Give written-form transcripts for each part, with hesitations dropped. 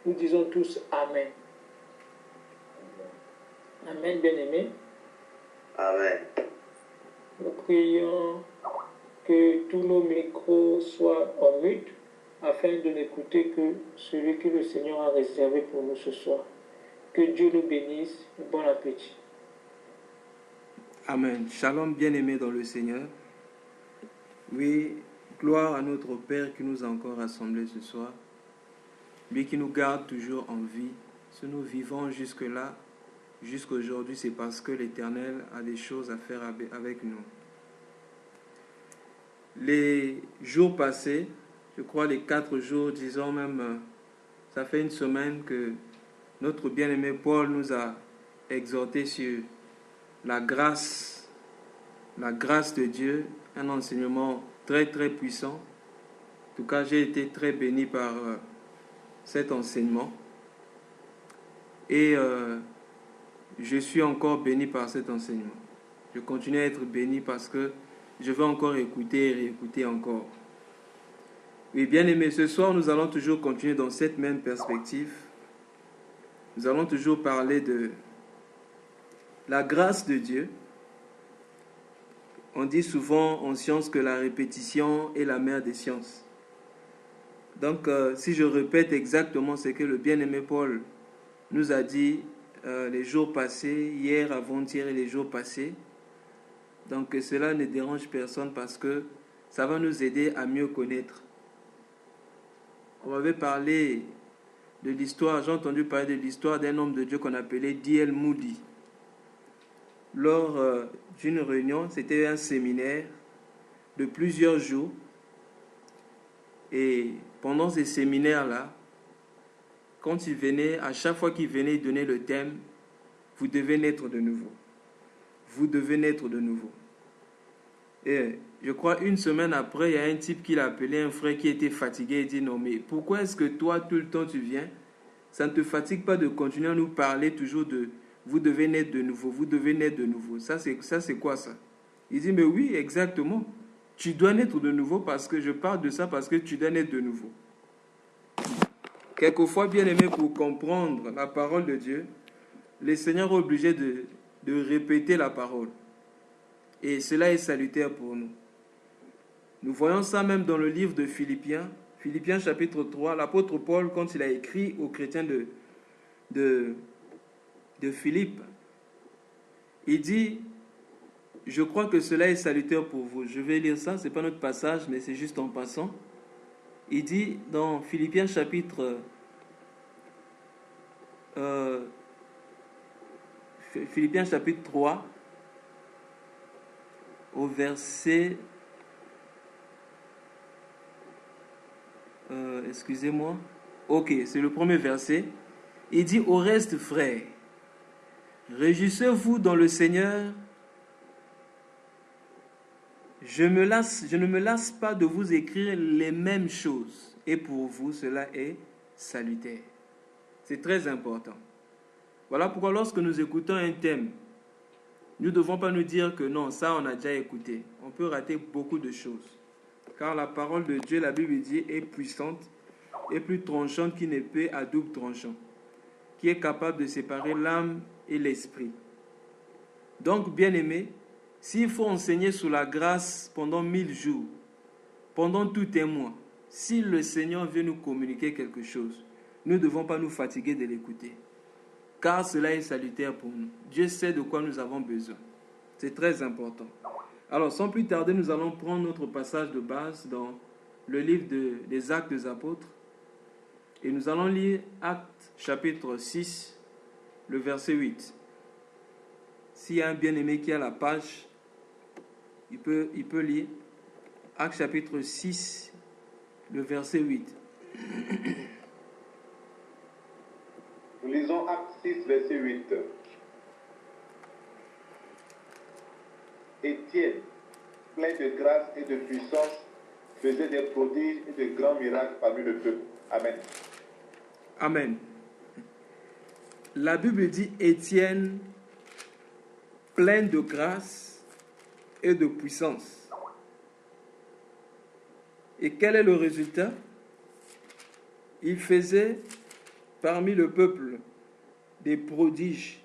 Nous disons tous Amen. Amen, bien-aimés. Amen. Nous prions que tous nos micros soient en mute afin de n'écouter que celui que le Seigneur a réservé pour nous ce soir. Que Dieu nous bénisse. Bon appétit. Amen. Shalom, bien-aimés dans le Seigneur. Oui, gloire à notre Père qui nous a encore rassemblés ce soir. Lui qui nous garde toujours en vie. Si nous vivons jusque-là, jusqu'aujourd'hui, c'est parce que l'Éternel a des choses à faire avec nous. Les jours passés, je crois les 4 jours, disons même, ça fait une semaine que notre bien-aimé Paul nous a exhorté sur la grâce de Dieu, un enseignement très très puissant. En tout cas, j'ai été très béni par cet enseignement. Et je suis encore béni par cet enseignement. Je continue à être béni parce que je veux encore écouter et réécouter encore. Oui, bien aimé, ce soir, nous allons toujours continuer dans cette même perspective. Nous allons toujours parler de la grâce de Dieu. On dit souvent en science que la répétition est la mère des sciences. Donc, si je répète exactement ce que le bien-aimé Paul nous a dit les jours passés, hier, avant-hier et les jours passés, donc cela ne dérange personne parce que ça va nous aider à mieux connaître. On m'avait parlé de l'histoire, j'ai entendu parler de l'histoire d'un homme de Dieu qu'on appelait D.L. Moody. Lors d'une réunion, c'était un séminaire de plusieurs jours. Et pendant ces séminaires-là, quand il venait, à chaque fois qu'il venait, il donnait le thème « Vous devez naître de nouveau ». Vous devez naître de nouveau. Et je crois une semaine après, il y a un type qui l'a appelé, un frère qui était fatigué, et dit « Non, mais pourquoi est-ce que toi, tout le temps, tu viens? Ça ne te fatigue pas de continuer à nous parler toujours de « Vous devez naître de nouveau, vous devez naître de nouveau ». Ça, c'est quoi ça? Il dit « Mais oui, exactement. Tu dois naître de nouveau parce que je parle de ça parce que tu dois naître de nouveau. » Quelquefois, bien aimé, pour comprendre la parole de Dieu, le Seigneur est obligé de répéter la parole. Et cela est salutaire pour nous. Nous voyons ça même dans le livre de Philippiens. Philippiens chapitre 3, l'apôtre Paul, quand il a écrit aux chrétiens de Philippe, il dit, je crois que cela est salutaire pour vous. Je vais lire ça, ce n'est pas notre passage, mais c'est juste en passant. Il dit dans Philippiens chapitre 3, au verset, excusez-moi, ok, c'est le premier verset. Il dit, au reste, frères, réjouissez-vous dans le Seigneur. Je ne me lasse pas de vous écrire les mêmes choses. Et pour vous, cela est salutaire. C'est très important. Voilà pourquoi lorsque nous écoutons un thème, nous ne devons pas nous dire que non, ça on a déjà écouté. On peut rater beaucoup de choses. Car la parole de Dieu, la Bible dit, est puissante et plus tranchante qu'une épée à double tranchant, qui est capable de séparer l'âme et l'esprit. Donc, bien-aimés, s'il faut enseigner sous la grâce pendant 1000 jours, pendant tout un mois, si le Seigneur veut nous communiquer quelque chose, nous ne devons pas nous fatiguer de l'écouter. Car cela est salutaire pour nous. Dieu sait de quoi nous avons besoin. C'est très important. Alors, sans plus tarder, nous allons prendre notre passage de base dans le livre des Actes des Apôtres. Et nous allons lire Actes chapitre 6, le verset 8. S'il y a un bien-aimé qui a la page, il peut lire Actes chapitre 6, le verset 8. Nous lisons Actes 6, verset 8. Étienne, plein de grâce et de puissance, faisait des prodiges et de grands miracles parmi le peuple. Amen. Amen. La Bible dit Étienne, plein de grâce et de puissance. Et quel est le résultat? Il faisait parmi le peuple des prodiges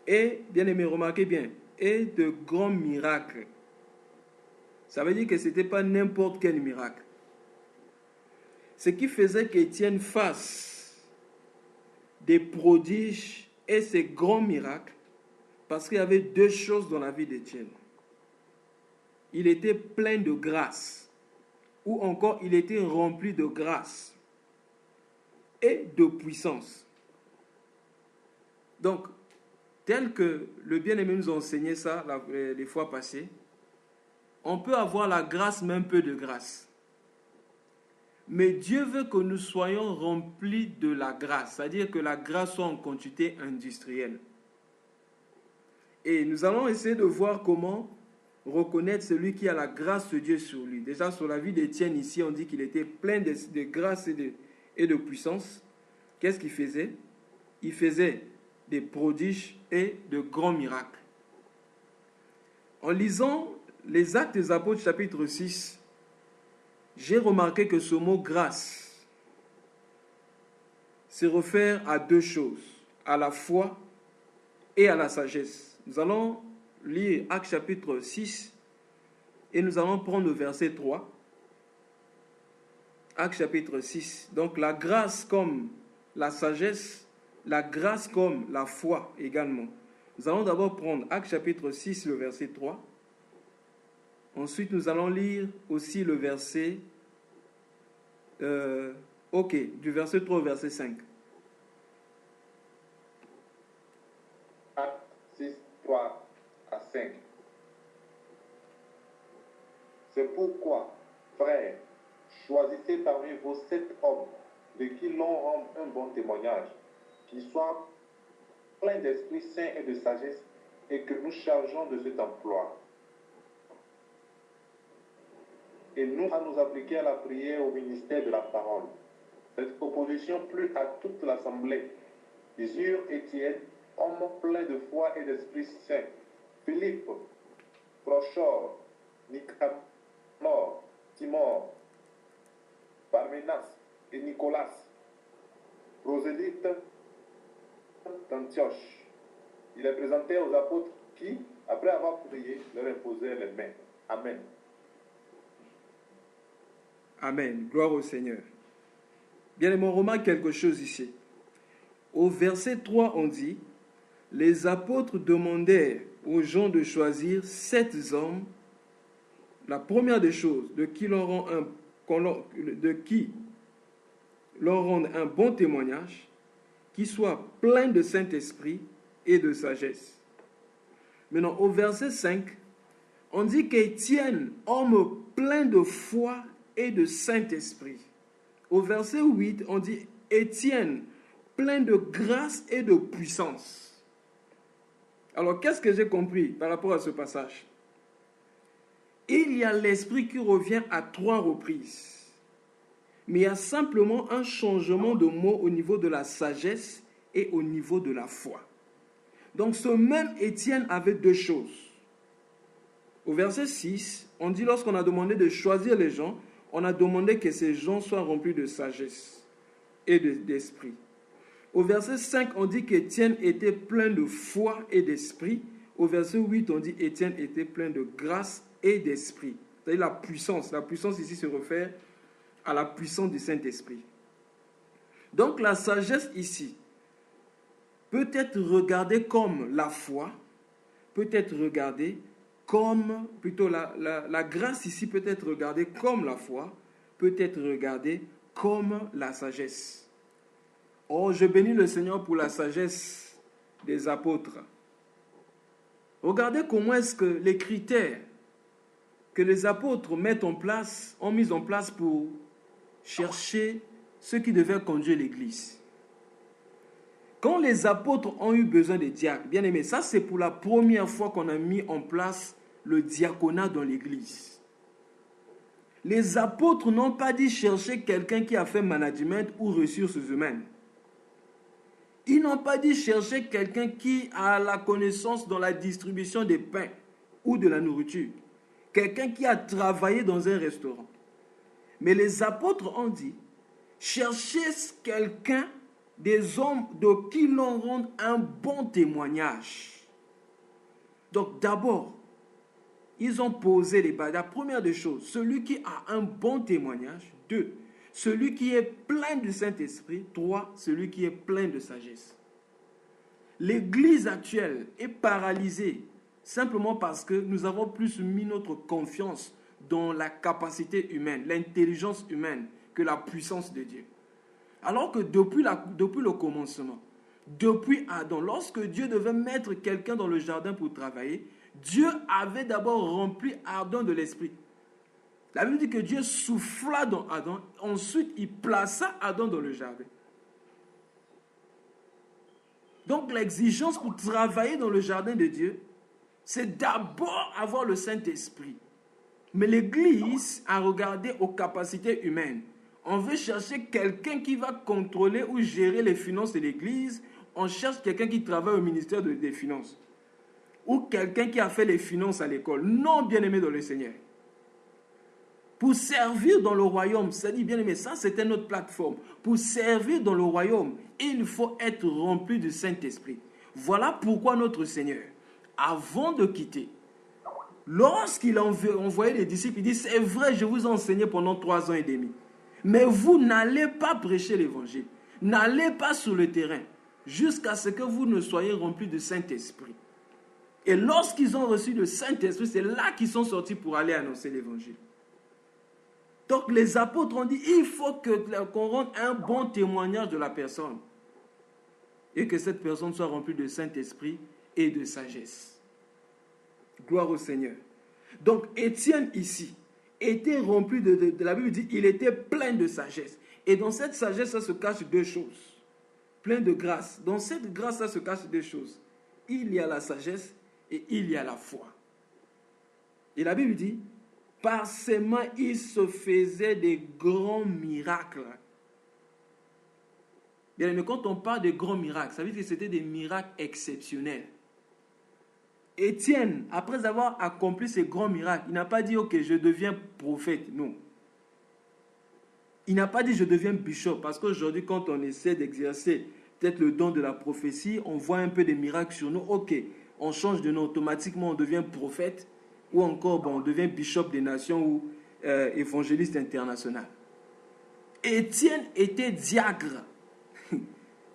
et, bien aimé, remarquez bien, et de grands miracles. Ça veut dire que ce n'était pas n'importe quel miracle. Ce qui faisait qu'Étienne fasse des prodiges et ces grands miracles, parce qu'il y avait deux choses dans la vie d'Étienne. Il était plein de grâce, ou encore il était rempli de grâce et de puissance. Donc, tel que le bien-aimé nous a enseigné ça les fois passées, on peut avoir la grâce, mais un peu de grâce. Mais Dieu veut que nous soyons remplis de la grâce, c'est-à-dire que la grâce soit en quantité industrielle. Et nous allons essayer de voir comment reconnaître celui qui a la grâce de Dieu sur lui. Déjà, sur la vie d'Étienne, ici, on dit qu'il était plein de grâce et de puissance. Qu'est-ce qu'il faisait? Il faisait des prodiges et de grands miracles. En lisant les Actes des Apôtres, chapitre 6, j'ai remarqué que ce mot « grâce » se réfère à deux choses, à la foi et à la sagesse. Nous allons lire Actes chapitre 6 et nous allons prendre le verset 3. Actes chapitre 6. Donc la grâce comme la sagesse, la grâce comme la foi également. Nous allons d'abord prendre Actes chapitre 6, le verset 3. Ensuite, nous allons lire aussi le verset, du verset 3 au verset 5. Actes 6, 3 à 5. C'est pourquoi, frères, choisissez parmi vous 7 hommes de qui l'on rende un bon témoignage, qui soient pleins d'Esprit Saint et de sagesse, et que nous chargeons de cet emploi. Et nous, à nous appliquer à la prière au ministère de la parole. Cette proposition plut à toute l'assemblée. Ils eurent Étienne, homme plein de foi et d'Esprit Saint, Philippe, Prochor, Nicanor, Timor, Parménas et Nicolas, prosélyte d'Antioche. Il les présentait aux apôtres qui, après avoir prié, leur imposèrent les mains. Amen. Amen. Gloire au Seigneur. Bien aimé, on remarque quelque chose ici. Au verset 3, on dit, les apôtres demandèrent aux gens de choisir 7 hommes. La première des choses, de qui l'on rende un bon témoignage, qui soit plein de Saint-Esprit et de sagesse. Maintenant, au verset 5, on dit qu'Étienne, homme plein de foi et de Saint-Esprit. Au verset 8, on dit Étienne, plein de grâce et de puissance. Alors, qu'est-ce que j'ai compris par rapport à ce passage? Il y a l'Esprit qui revient à 3 reprises. Mais il y a simplement un changement de mot au niveau de la sagesse et au niveau de la foi. Donc, ce même Étienne avait 2 choses. Au verset 6, on dit lorsqu'on a demandé de choisir les gens, on a demandé que ces gens soient remplis de sagesse et d'esprit. Au verset 5, on dit qu'Étienne était plein de foi et d'esprit. Au verset 8, on dit qu'Étienne était plein de grâce et d'esprit. C'est-à-dire la puissance. La puissance ici se réfère à la puissance du Saint-Esprit. Donc la sagesse ici peut être regardée comme la foi, peut être regardée comme, plutôt la grâce ici peut être regardée comme la foi, peut être regardée comme la sagesse. Oh, je bénis le Seigneur pour la sagesse des apôtres. Regardez comment est-ce que les critères que les apôtres ont mis en place pour chercher ceux qui devaient conduire l'Église. Quand les apôtres ont eu besoin des diacres, bien aimé, ça c'est pour la première fois qu'on a mis en place le diaconat dans l'Église. Les apôtres n'ont pas dit chercher quelqu'un qui a fait management ou ressources humaines. Ils n'ont pas dit chercher quelqu'un qui a la connaissance dans la distribution des pains ou de la nourriture. Quelqu'un qui a travaillé dans un restaurant. Mais les apôtres ont dit, cherchez quelqu'un des hommes de qui l'on rende un bon témoignage. Donc d'abord, ils ont posé les bases. La première des choses, celui qui a un bon témoignage. 2, celui qui est plein du Saint-Esprit. 3, celui qui est plein de sagesse. L'Église actuelle est paralysée simplement parce que nous avons plus mis notre confiance dans la capacité humaine, l'intelligence humaine, que la puissance de Dieu. Alors que depuis le commencement, depuis Adam, lorsque Dieu devait mettre quelqu'un dans le jardin pour travailler, Dieu avait d'abord rempli Adam de l'esprit. La Bible dit que Dieu souffla dans Adam, ensuite il plaça Adam dans le jardin. Donc l'exigence pour travailler dans le jardin de Dieu, c'est d'abord avoir le Saint-Esprit. Mais l'Église a regardé aux capacités humaines. On veut chercher quelqu'un qui va contrôler ou gérer les finances de l'Église. On cherche quelqu'un qui travaille au ministère des Finances. Ou quelqu'un qui a fait les finances à l'école. Non, bien-aimé dans le Seigneur. Pour servir dans le royaume, ça dit bien-aimé, ça c'était notre plateforme. Pour servir dans le royaume, il faut être rempli du Saint-Esprit. Voilà pourquoi notre Seigneur, avant de quitter, lorsqu'il a envoyé les disciples, il dit, c'est vrai, je vous ai enseigné pendant 3 ans et demi. Mais vous n'allez pas prêcher l'évangile. N'allez pas sur le terrain jusqu'à ce que vous ne soyez remplis du Saint-Esprit. Et lorsqu'ils ont reçu le Saint-Esprit, c'est là qu'ils sont sortis pour aller annoncer l'évangile. Donc les apôtres ont dit, il faut qu'on rende un bon témoignage de la personne. Et que cette personne soit remplie de Saint-Esprit et de sagesse. Gloire au Seigneur. Donc Étienne ici était rempli de la Bible dit, il était plein de sagesse. Et dans cette sagesse, ça se cache 2 choses. Plein de grâce. Dans cette grâce, ça se cache 2 choses. Il y a la sagesse et il y a la foi. Et la Bible dit, par ses mains, il se faisait des grands miracles. Bien, mais quand on parle de grands miracles, ça veut dire que c'était des miracles exceptionnels. Étienne, après avoir accompli ces grands miracles, il n'a pas dit, ok, je deviens prophète. Non. Il n'a pas dit, je deviens bishop. Parce qu'aujourd'hui, quand on essaie d'exercer peut-être le don de la prophétie, on voit un peu des miracles sur nous. Ok, on change de nom, automatiquement, on devient prophète. Ou encore, on devient bishop des nations ou évangéliste international. Étienne était diacre.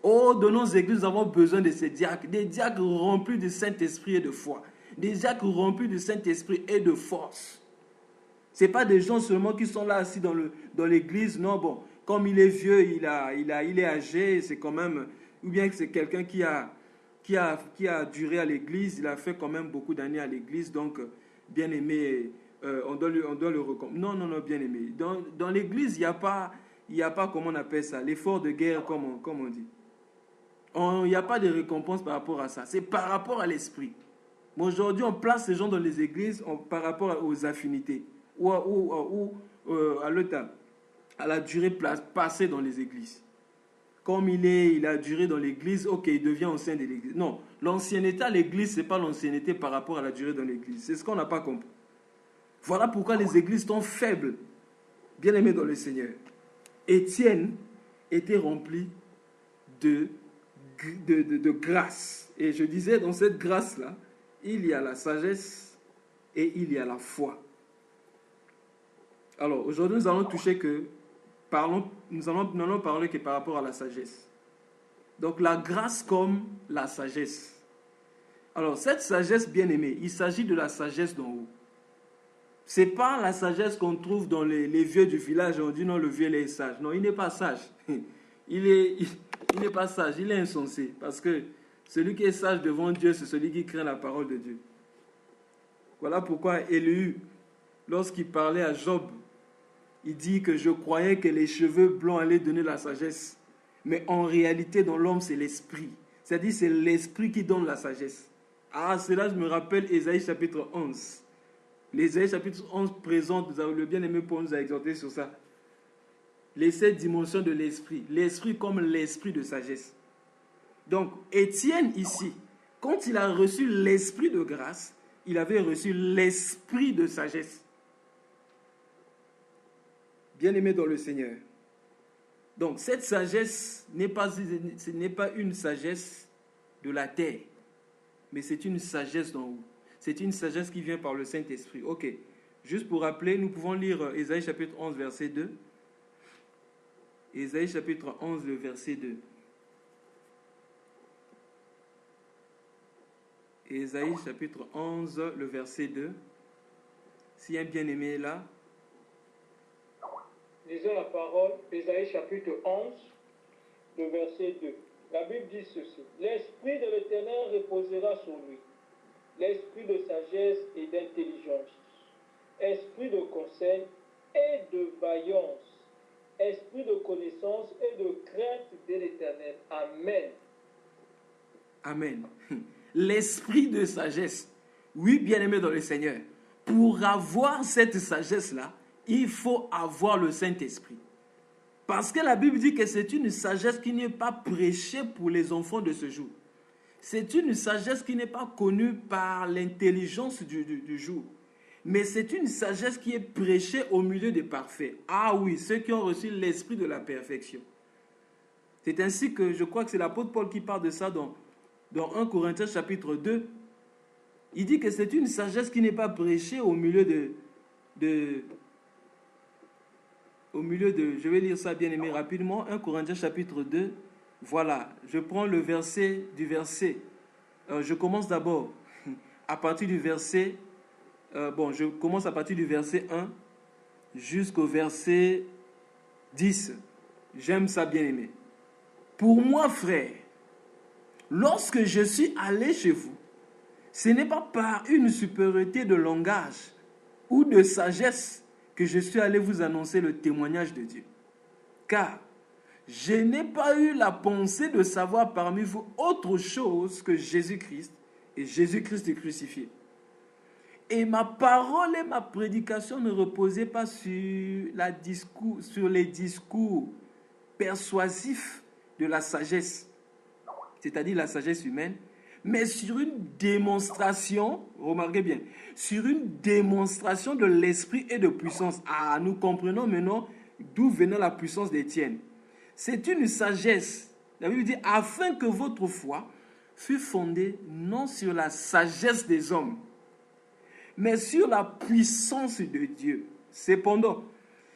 Oh, de nos églises, nous avons besoin de ces diacres. Des diacres remplis de Saint-Esprit et de foi. Des diacres remplis de Saint-Esprit et de force. Ce n'est pas des gens seulement qui sont là assis dans l'église. Non, bon, comme il est vieux, il est âgé, c'est quand même... Ou bien que c'est quelqu'un qui a duré à l'église, il a fait quand même beaucoup d'années à l'église, donc, bien aimé, on doit le reconnaître. Non, bien aimé. Dans l'église, il n'y a pas, comment on appelle ça, l'effort de guerre, comme on dit. Il n'y a pas de récompense par rapport à ça. C'est par rapport à l'esprit. Mais aujourd'hui, on place ces gens dans les églises par rapport aux affinités ou à la durée passée dans les églises. Comme il a duré dans l'église, ok, il devient ancien de l'église. Non, l'ancienneté à l'église, ce n'est pas l'ancienneté par rapport à la durée dans l'église. C'est ce qu'on n'a pas compris. Voilà pourquoi les églises sont faibles, bien aimés dans le Seigneur. Étienne était rempli de grâce. Et je disais, dans cette grâce-là, il y a la sagesse et il y a la foi. Alors, aujourd'hui, nous allons toucher nous allons parler que par rapport à la sagesse. Donc, la grâce comme la sagesse. Alors, cette sagesse bien-aimée, il s'agit de la sagesse d'en haut. Ce n'est pas la sagesse qu'on trouve dans les vieux du village. On dit non, le vieux il est sage. Non, il n'est pas sage. Il n'est pas sage, il est insensé. Parce que celui qui est sage devant Dieu, c'est celui qui craint la parole de Dieu. Voilà pourquoi Élie, lorsqu'il parlait à Job, il dit que je croyais que les cheveux blancs allaient donner la sagesse. Mais en réalité, dans l'homme, c'est l'esprit. C'est-à-dire, c'est l'esprit qui donne la sagesse. Ah, cela, je me rappelle Ésaïe chapitre 11. L'Ésaïe chapitre 11 présente, vous avez le bien-aimé Paul nous a exhorté sur ça. Les 7 dimensions de l'esprit. L'esprit comme l'esprit de sagesse. Donc, Étienne ici, quand il a reçu l'esprit de grâce, il avait reçu l'esprit de sagesse. Bien-aimé dans le Seigneur. Donc, cette sagesse ce n'est pas une sagesse de la terre, mais c'est une sagesse d'en haut. C'est une sagesse qui vient par le Saint-Esprit. Ok. Juste pour rappeler, nous pouvons lire Ésaïe chapitre 11, verset 2. Ésaïe chapitre 11, le verset 2. Ésaïe chapitre 11, le verset 2. S'il y a un bien-aimé là. Lisons la parole, Ésaïe chapitre 11, le verset 2. La Bible dit ceci. L'Esprit de l'Éternel reposera sur lui. L'esprit de sagesse et d'intelligence. Esprit de conseil et de vaillance. Esprit de connaissance et de crainte de l'Éternel. Amen. Amen. L'esprit de sagesse. Oui, bien-aimé dans le Seigneur. Pour avoir cette sagesse-là, il faut avoir le Saint-Esprit. Parce que la Bible dit que c'est une sagesse qui n'est pas prêchée pour les enfants de ce jour. C'est une sagesse qui n'est pas connue par l'intelligence du jour. Mais c'est une sagesse qui est prêchée au milieu des parfaits. Ah oui, ceux qui ont reçu l'esprit de la perfection. C'est ainsi que je crois que c'est l'apôtre Paul qui parle de ça dans 1 Corinthiens chapitre 2. Il dit que c'est une sagesse qui n'est pas prêchée au milieu de je vais lire ça bien aimé rapidement, 1 Corinthiens chapitre 2. Voilà, je prends le verset du verset. Je commence d'abord à partir du verset. Je commence à partir du verset 1 jusqu'au verset 10. J'aime ça bien aimé. Pour moi, frère, lorsque je suis allé chez vous, ce n'est pas par une supériorité de langage ou de sagesse que je suis allé vous annoncer le témoignage de Dieu. Car je n'ai pas eu la pensée de savoir parmi vous autre chose que Jésus-Christ et Jésus-Christ crucifié. Et ma parole et ma prédication ne reposaient pas sur les discours persuasifs de la sagesse, c'est-à-dire la sagesse humaine, mais sur une démonstration, remarquez bien, sur une démonstration de l'esprit et de puissance. Ah, nous comprenons maintenant d'où venait la puissance d'Étienne. C'est une sagesse, la Bible dit, afin que votre foi fût fondée non sur la sagesse des hommes, mais sur la puissance de Dieu. Cependant,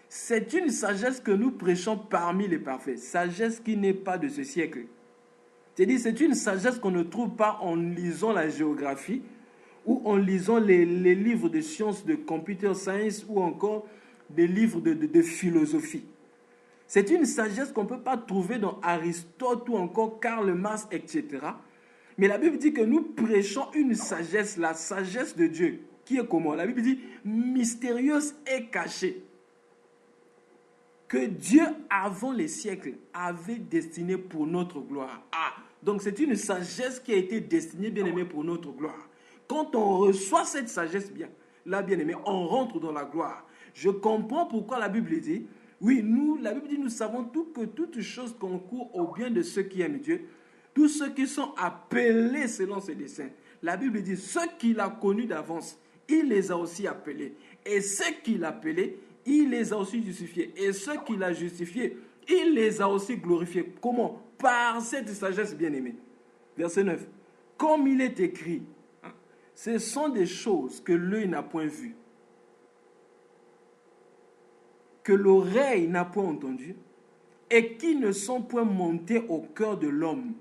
c'est une sagesse que nous prêchons parmi les parfaits, sagesse qui n'est pas de ce siècle. C'est-à-dire, c'est une sagesse qu'on ne trouve pas en lisant la géographie ou en lisant les livres de sciences, de computer science ou encore des livres de philosophie. C'est une sagesse qu'on ne peut pas trouver dans Aristote ou encore Karl Marx, etc. Mais la Bible dit que nous prêchons une sagesse, la sagesse de Dieu, qui est comment? La Bible dit mystérieuse et cachée, que Dieu, avant les siècles, avait destiné pour notre gloire. Ah, donc c'est une sagesse qui a été destinée, bien aimé, pour notre gloire. Quand on reçoit cette sagesse, bien aimé, on rentre dans la gloire. Je comprends pourquoi la Bible dit, oui, la Bible dit, nous savons que toute chose concourt au bien de ceux qui aiment Dieu, tous ceux qui sont appelés selon ses desseins. La Bible dit, ceux qu'il a connus d'avance, il les a aussi appelés. Et ceux qu'il a appelés, il les a aussi justifiés. Et ceux qu'il a justifiés, il les a aussi glorifiés. Comment? Par cette sagesse bien-aimée. Verset 9. Comme il est écrit, ce sont des choses que l'œil n'a point vues, que l'oreille n'a point entendues, et qui ne sont point montées au cœur de l'homme.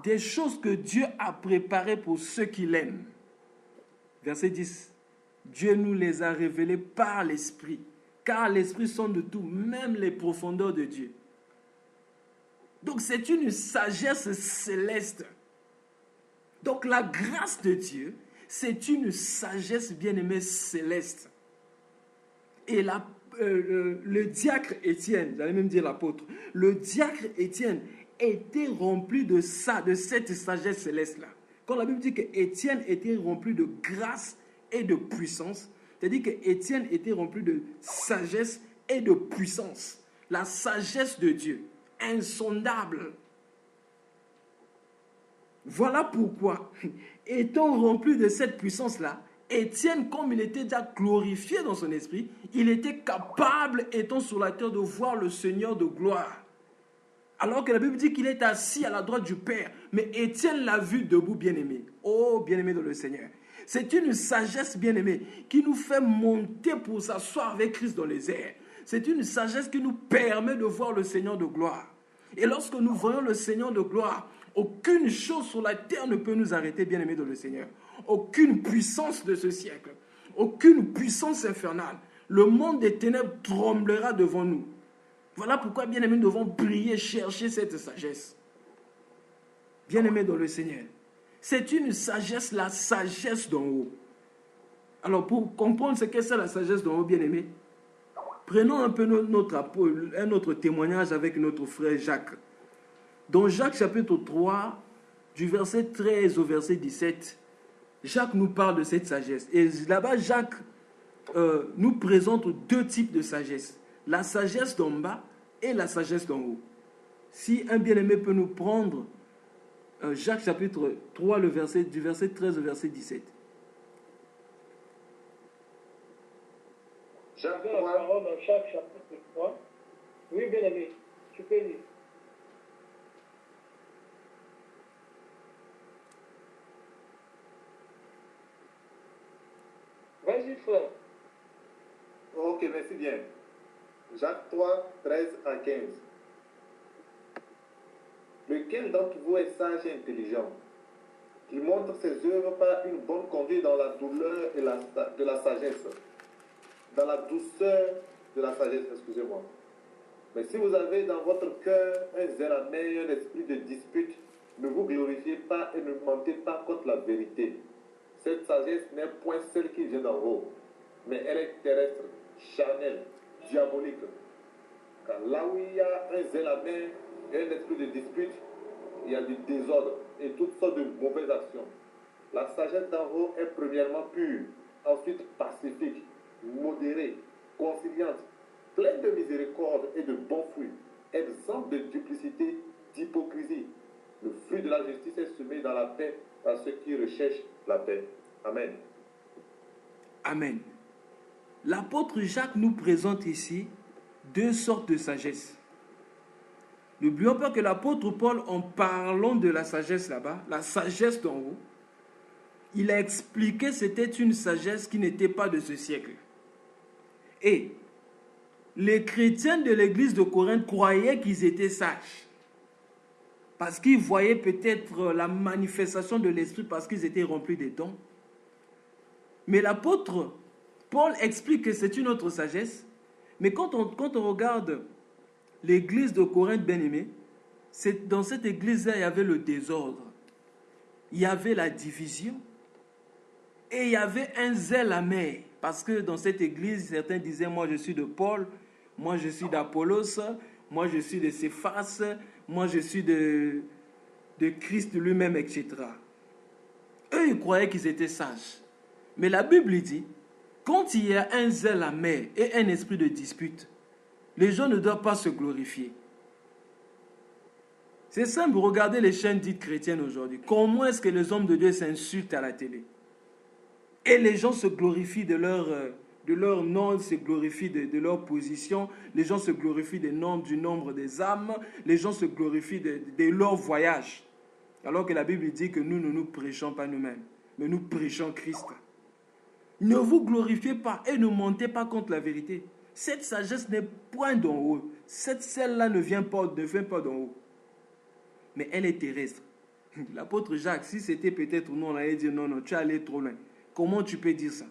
Des choses que Dieu a préparées pour ceux qui l'aiment. Verset 10. Dieu nous les a révélées par l'Esprit, car l'Esprit sonde tout, même les profondeurs de Dieu. Donc c'est une sagesse céleste. Donc la grâce de Dieu, c'est une sagesse bien-aimée céleste. Et le diacre Étienne, j'allais même dire l'apôtre, le diacre Étienne était rempli de cette sagesse céleste-là. Quand la Bible dit qu'Étienne était rempli de grâce et de puissance, c'est-à-dire qu'Étienne était rempli de sagesse et de puissance. La sagesse de Dieu, insondable. Voilà pourquoi, étant rempli de cette puissance-là, Étienne, comme il était déjà glorifié dans son esprit, il était capable, étant sur la terre, de voir le Seigneur de gloire. Alors que la Bible dit qu'il est assis à la droite du Père. Mais Étienne l'a vu debout, bien-aimé. Oh, bien-aimé dans le Seigneur. C'est une sagesse, bien-aimé, qui nous fait monter pour s'asseoir avec Christ dans les airs. C'est une sagesse qui nous permet de voir le Seigneur de gloire. Et lorsque nous voyons le Seigneur de gloire, aucune chose sur la terre ne peut nous arrêter, bien-aimé dans le Seigneur. Aucune puissance de ce siècle, aucune puissance infernale. Le monde des ténèbres tremblera devant nous. Voilà pourquoi, bien-aimés, nous devons prier, chercher cette sagesse. Bien-aimés dans le Seigneur, c'est une sagesse, la sagesse d'en haut. Alors, pour comprendre ce qu'est ça, la sagesse d'en haut, bien-aimés, prenons un peu notre témoignage avec notre frère Jacques. Dans Jacques chapitre 3, du verset 13 au verset 17, Jacques nous parle de cette sagesse. Et là-bas, Jacques nous présente deux types de sagesse. La sagesse d'en bas et la sagesse d'en haut. Si un bien-aimé peut nous prendre Jacques chapitre 3, du verset 13 au verset 17. Jacques Dans la 3, parole dans Jacques chapitre 3. Oui, bien-aimé, tu peux lire. Vas-y, frère. ok, merci bien. Jacques 3, 13 à 15. Lequel d'entre vous est sage et intelligent, qui montre ses œuvres par une bonne conduite dans la douleur et de la sagesse, dans la douceur de la sagesse, excusez-moi. Mais si vous avez dans votre cœur un zèle amer et un esprit de dispute, ne vous glorifiez pas et ne mentez pas contre la vérité. Cette sagesse n'est point celle qui vient d'en haut, mais elle est terrestre, charnelle, diabolique. Car là où il y a un zèle amer et un esprit de dispute, il y a du désordre et toutes sortes de mauvaises actions. La sagesse d'en haut est premièrement pure, ensuite pacifique, modérée, conciliante, pleine de miséricorde et de bons fruits, exempte de duplicité, d'hypocrisie. Le fruit de la justice est semé dans la paix par ceux qui recherchent la paix. Amen. Amen. L'apôtre Jacques nous présente ici deux sortes de sagesse. N'oublions pas que l'apôtre Paul, en parlant de la sagesse là-bas, la sagesse d'en haut, il a expliqué que c'était une sagesse qui n'était pas de ce siècle. Et les chrétiens de l'église de Corinthe croyaient qu'ils étaient sages. Parce qu'ils voyaient peut-être la manifestation de l'esprit, parce qu'ils étaient remplis des dons. Mais l'apôtre Paul explique que c'est une autre sagesse. Mais quand on regarde l'église de Corinthe, bien-aimée, dans cette église-là, il y avait le désordre. Il y avait la division. Et il y avait un zèle amer. Parce que dans cette église, certains disaient, moi je suis de Paul, moi je suis d'Apollos, moi je suis de Céphas, moi je suis de Christ lui-même, etc. Eux, ils croyaient qu'ils étaient sages. Mais la Bible dit, quand il y a un zèle amer et un esprit de dispute, les gens ne doivent pas se glorifier. C'est simple, regardez les chaînes dites chrétiennes aujourd'hui. Comment est-ce que les hommes de Dieu s'insultent à la télé? Et les gens se glorifient de leur nom, se glorifient de leur position. Les gens se glorifient du nombre des âmes. Les gens se glorifient de leur voyage. Alors que la Bible dit que nous ne nous prêchons pas nous-mêmes, mais nous prêchons Christ. Ne vous glorifiez pas et ne mentez pas contre la vérité. Cette sagesse n'est point d'en haut. Celle-là ne vient pas d'en haut. Mais elle est terrestre. L'apôtre Jacques, si c'était peut-être non, on allait dire non, tu es allé trop loin. Comment tu peux dire ça?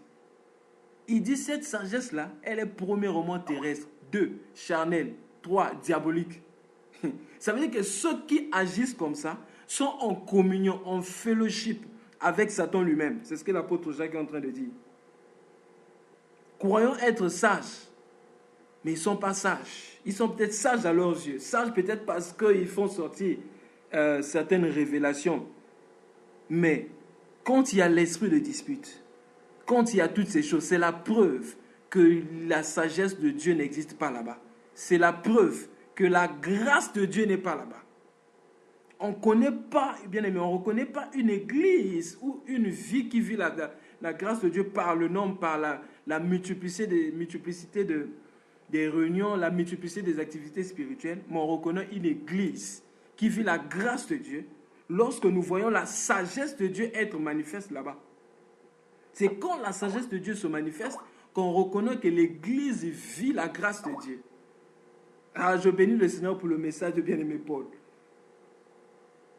Il dit cette sagesse-là, elle est premièrement terrestre. 2, charnelle. 3, diabolique. Ça veut dire que ceux qui agissent comme ça sont en communion, en fellowship avec Satan lui-même. C'est ce que l'apôtre Jacques est en train de dire. Croyons être sages, mais ils ne sont pas sages. Ils sont peut-être sages à leurs yeux. Sages peut-être parce qu'ils font sortir certaines révélations. Mais quand il y a l'esprit de dispute, quand il y a toutes ces choses, c'est la preuve que la sagesse de Dieu n'existe pas là-bas. C'est la preuve que la grâce de Dieu n'est pas là-bas. On ne connaît pas, bien aimé, on ne reconnaît pas une église ou une vie qui vit la grâce de Dieu par le nombre, par la multiplicité des réunions, la multiplicité des activités spirituelles, mais on reconnaît une église qui vit la grâce de Dieu lorsque nous voyons la sagesse de Dieu être manifeste là-bas. C'est quand la sagesse de Dieu se manifeste qu'on reconnaît que l'église vit la grâce de Dieu. Ah, je bénis le Seigneur pour le message de bien-aimé Paul.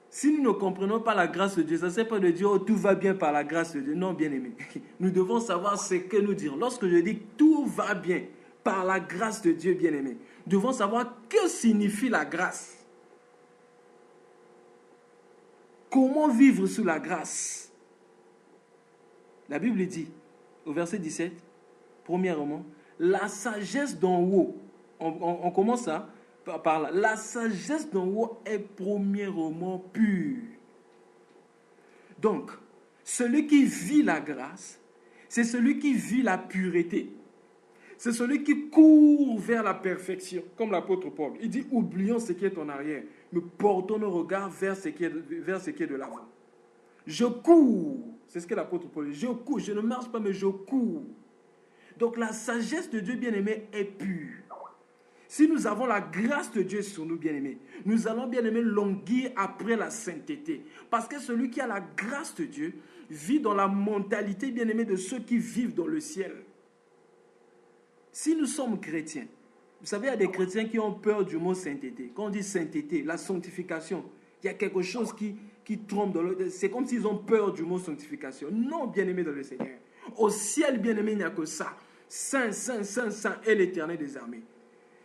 Si nous ne comprenons pas la grâce de Dieu, ça ne sert pas de dire « oh, tout va bien par la grâce de Dieu ». Non, bien-aimé. Nous devons savoir ce que nous disons. Lorsque je dis « tout va bien par la grâce de Dieu », bien-aimé, nous devons savoir que signifie la grâce. Comment vivre sous la grâce? La Bible dit, au verset 17, premièrement, la sagesse d'en haut. On commence ça par là. La sagesse d'en haut est premièrement pure. Donc, celui qui vit la grâce, c'est celui qui vit la pureté. C'est celui qui court vers la perfection, comme l'apôtre Paul. Il dit, oublions ce qui est en arrière, mais portons nos regards vers ce qui est de l'avant. Je cours, c'est ce que l'apôtre Paul dit, je cours, je ne marche pas, mais je cours. Donc la sagesse de Dieu bien-aimé est pure. Si nous avons la grâce de Dieu sur nous, bien-aimés, nous allons, bien-aimés, languir après la sainteté. Parce que celui qui a la grâce de Dieu vit dans la mentalité, bien-aimés, de ceux qui vivent dans le ciel. Si nous sommes chrétiens, vous savez, il y a des chrétiens qui ont peur du mot sainteté. Quand on dit sainteté, la sanctification, il y a quelque chose qui trompe dans le... C'est comme s'ils ont peur du mot sanctification. Non, bien-aimés dans le Seigneur. Au ciel, bien-aimés, il n'y a que ça. Saint, saint, saint, saint est l'Éternel des armées.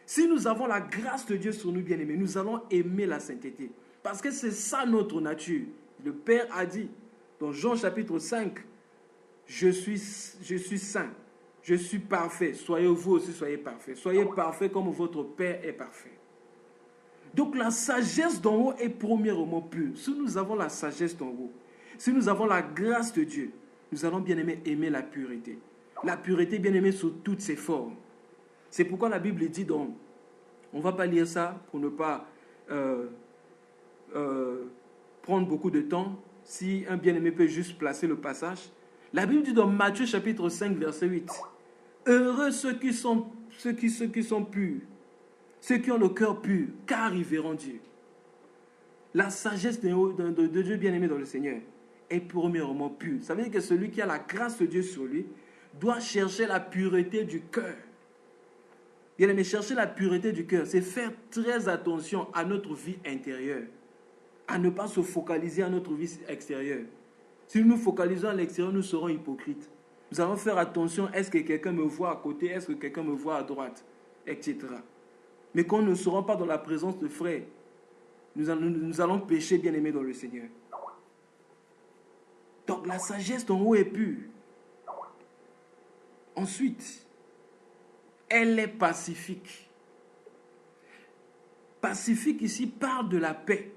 Si nous avons la grâce de Dieu sur nous, bien-aimés, nous allons aimer la sainteté. Parce que c'est ça notre nature. Le Père a dit, dans Jean chapitre 5, je suis saint, je suis parfait. Soyez vous aussi, soyez parfaits. Soyez parfaits comme votre Père est parfait. Donc la sagesse d'en haut est premièrement pure. Si nous avons la sagesse d'en haut, si nous avons la grâce de Dieu, nous allons, bien-aimés, aimer la pureté. La pureté, bien-aimés, sous toutes ses formes. C'est pourquoi la Bible dit donc, on ne va pas lire ça pour ne pas prendre beaucoup de temps. Si un bien-aimé peut juste placer le passage. La Bible dit dans Matthieu chapitre 5, verset 8, « Heureux ceux qui sont purs, ceux qui ont le cœur pur, car ils verront Dieu. » La sagesse de Dieu bien-aimé dans le Seigneur est premièrement pure. Ça veut dire que celui qui a la grâce de Dieu sur lui doit chercher la pureté du cœur. Bien-aimé, chercher la pureté du cœur, c'est faire très attention à notre vie intérieure, à ne pas se focaliser à notre vie extérieure. Si nous nous focalisons à l'extérieur, nous serons hypocrites. Nous allons faire attention, est-ce que quelqu'un me voit à côté, est-ce que quelqu'un me voit à droite, etc. Mais quand nous ne serons pas dans la présence de frères, nous allons pécher, bien-aimés dans le Seigneur. Donc la sagesse d'en haut est pure. Ensuite, elle est pacifique. Pacifique ici parle de la paix.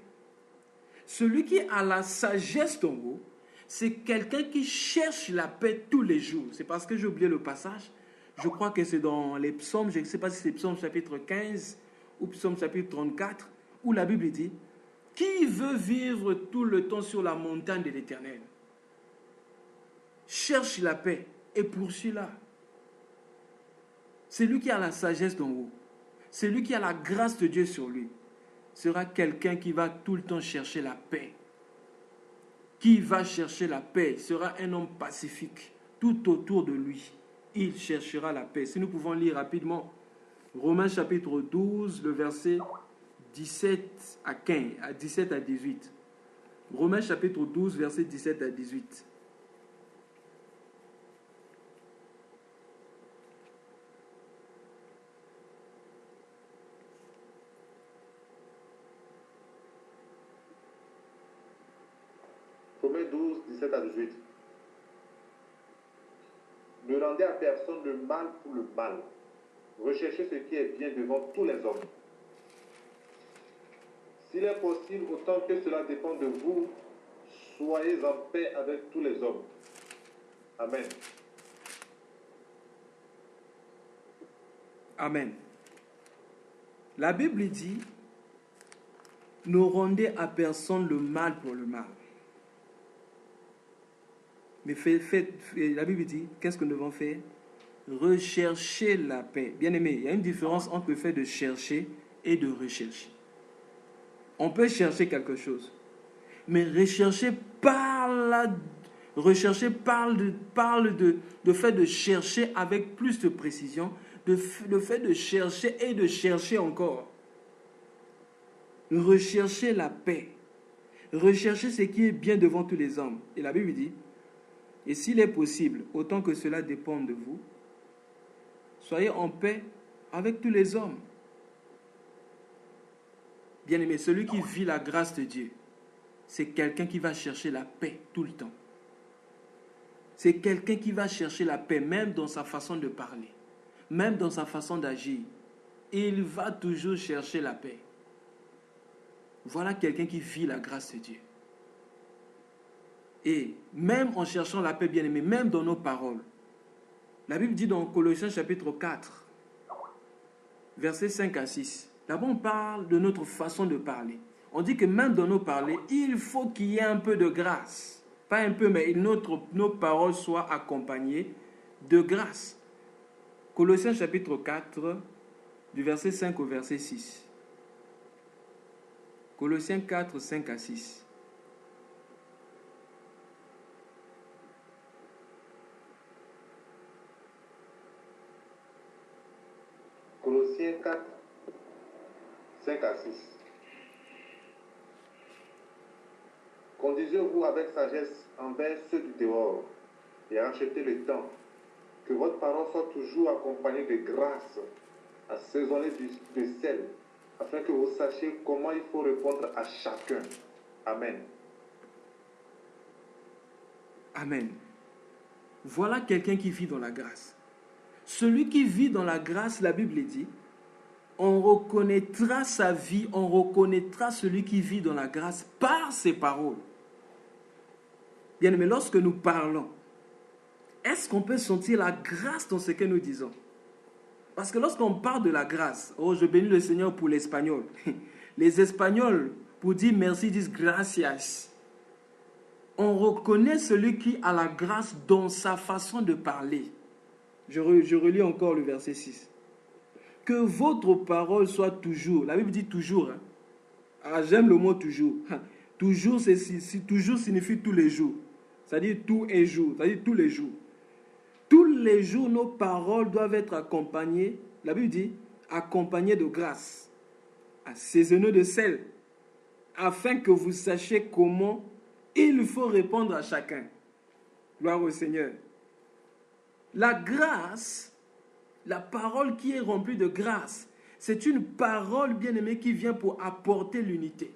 Celui qui a la sagesse d'en haut, c'est quelqu'un qui cherche la paix tous les jours. C'est parce que j'ai oublié le passage. Je crois que c'est dans les psaumes, je ne sais pas si c'est psaume chapitre 15 ou psaume chapitre 34, où la Bible dit « Qui veut vivre tout le temps sur la montagne de l'Éternel? Cherche la paix et poursuis-la. » Celui qui a la sagesse d'en haut, celui qui a la grâce de Dieu sur lui, sera quelqu'un qui va tout le temps chercher la paix. Qui va chercher la paix sera un homme pacifique. Tout autour de lui, il cherchera la paix. Si nous pouvons lire rapidement Romains chapitre 12, le verset 17 à 18. Romains chapitre 12, verset 17 à 18. Romains 12, 17 à 18. Ne rendez à personne le mal pour le mal. Recherchez ce qui est bien devant tous les hommes. S'il est possible, autant que cela dépend de vous, soyez en paix avec tous les hommes. Amen. Amen. La Bible dit, ne rendez à personne le mal pour le mal. Mais la Bible dit, qu'est-ce que nous devons faire? Rechercher la paix. Bien aimé, il y a une différence entre le fait de chercher et de rechercher. On peut chercher quelque chose, mais rechercher parle de fait de chercher avec plus de précision, le fait de chercher et de chercher encore. Rechercher la paix. Rechercher ce qui est bien devant tous les hommes. Et la Bible dit, et s'il est possible, autant que cela dépend de vous, soyez en paix avec tous les hommes. Bien-aimé, celui qui vit la grâce de Dieu, c'est quelqu'un qui va chercher la paix tout le temps. C'est quelqu'un qui va chercher la paix, même dans sa façon de parler, même dans sa façon d'agir. Il va toujours chercher la paix. Voilà quelqu'un qui vit la grâce de Dieu. Et même en cherchant la paix, bien-aimé, même dans nos paroles, la Bible dit dans Colossiens chapitre 4, versets 5 à 6, là-bas on parle de notre façon de parler. On dit que même dans nos paroles, il faut qu'il y ait un peu de grâce. Pas un peu, mais nos paroles soient accompagnées de grâce. Colossiens chapitre 4, du verset 5 au verset 6. Colossiens 4, 5 à 6. Colossiens 4, 5 à 6. Conduisez-vous avec sagesse envers ceux du dehors et achetez le temps. Que votre parole soit toujours accompagnée de grâce, assaisonnée de sel, afin que vous sachiez comment il faut répondre à chacun. Amen. Amen. Voilà quelqu'un qui vit dans la grâce. Celui qui vit dans la grâce, la Bible dit, on reconnaîtra sa vie, on reconnaîtra celui qui vit dans la grâce par ses paroles. Bien aimé, lorsque nous parlons, est-ce qu'on peut sentir la grâce dans ce que nous disons? Parce que lorsqu'on parle de la grâce, oh, je bénis le Seigneur pour l'espagnol. Les Espagnols, pour dire merci, disent gracias. On reconnaît celui qui a la grâce dans sa façon de parler. Je relis encore le verset 6. Que votre parole soit toujours, la Bible dit toujours. Ah, j'aime le mot toujours. Toujours, toujours signifie tous les jours. C'est-à-dire tout est jour, c'est-à-dire tous les jours. Tous les jours, nos paroles doivent être accompagnées, la Bible dit, accompagnées de grâce, assaisonnées de sel, afin que vous sachiez comment il faut répondre à chacun. Gloire au Seigneur. La grâce, la parole qui est remplie de grâce, c'est une parole, bien-aimée, qui vient pour apporter l'unité.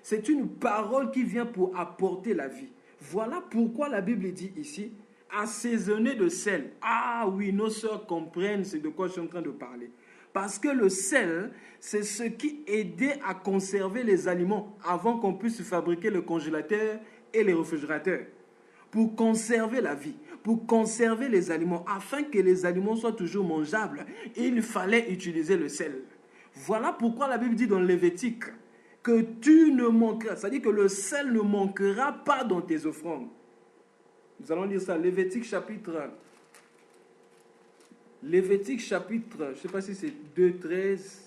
C'est une parole qui vient pour apporter la vie. Voilà pourquoi la Bible dit ici, assaisonné de sel. Ah oui, nos sœurs comprennent c'est de quoi je suis en train de parler. Parce que le sel, c'est ce qui aidait à conserver les aliments avant qu'on puisse fabriquer le congélateur et les réfrigérateurs. Pour conserver la vie, pour conserver les aliments, afin que les aliments soient toujours mangeables, il fallait utiliser le sel. Voilà pourquoi la Bible dit dans Lévitique que tu ne manqueras, c'est-à-dire que le sel ne manquera pas dans tes offrandes. Nous allons lire ça, Lévitique chapitre, je ne sais pas si c'est 2,13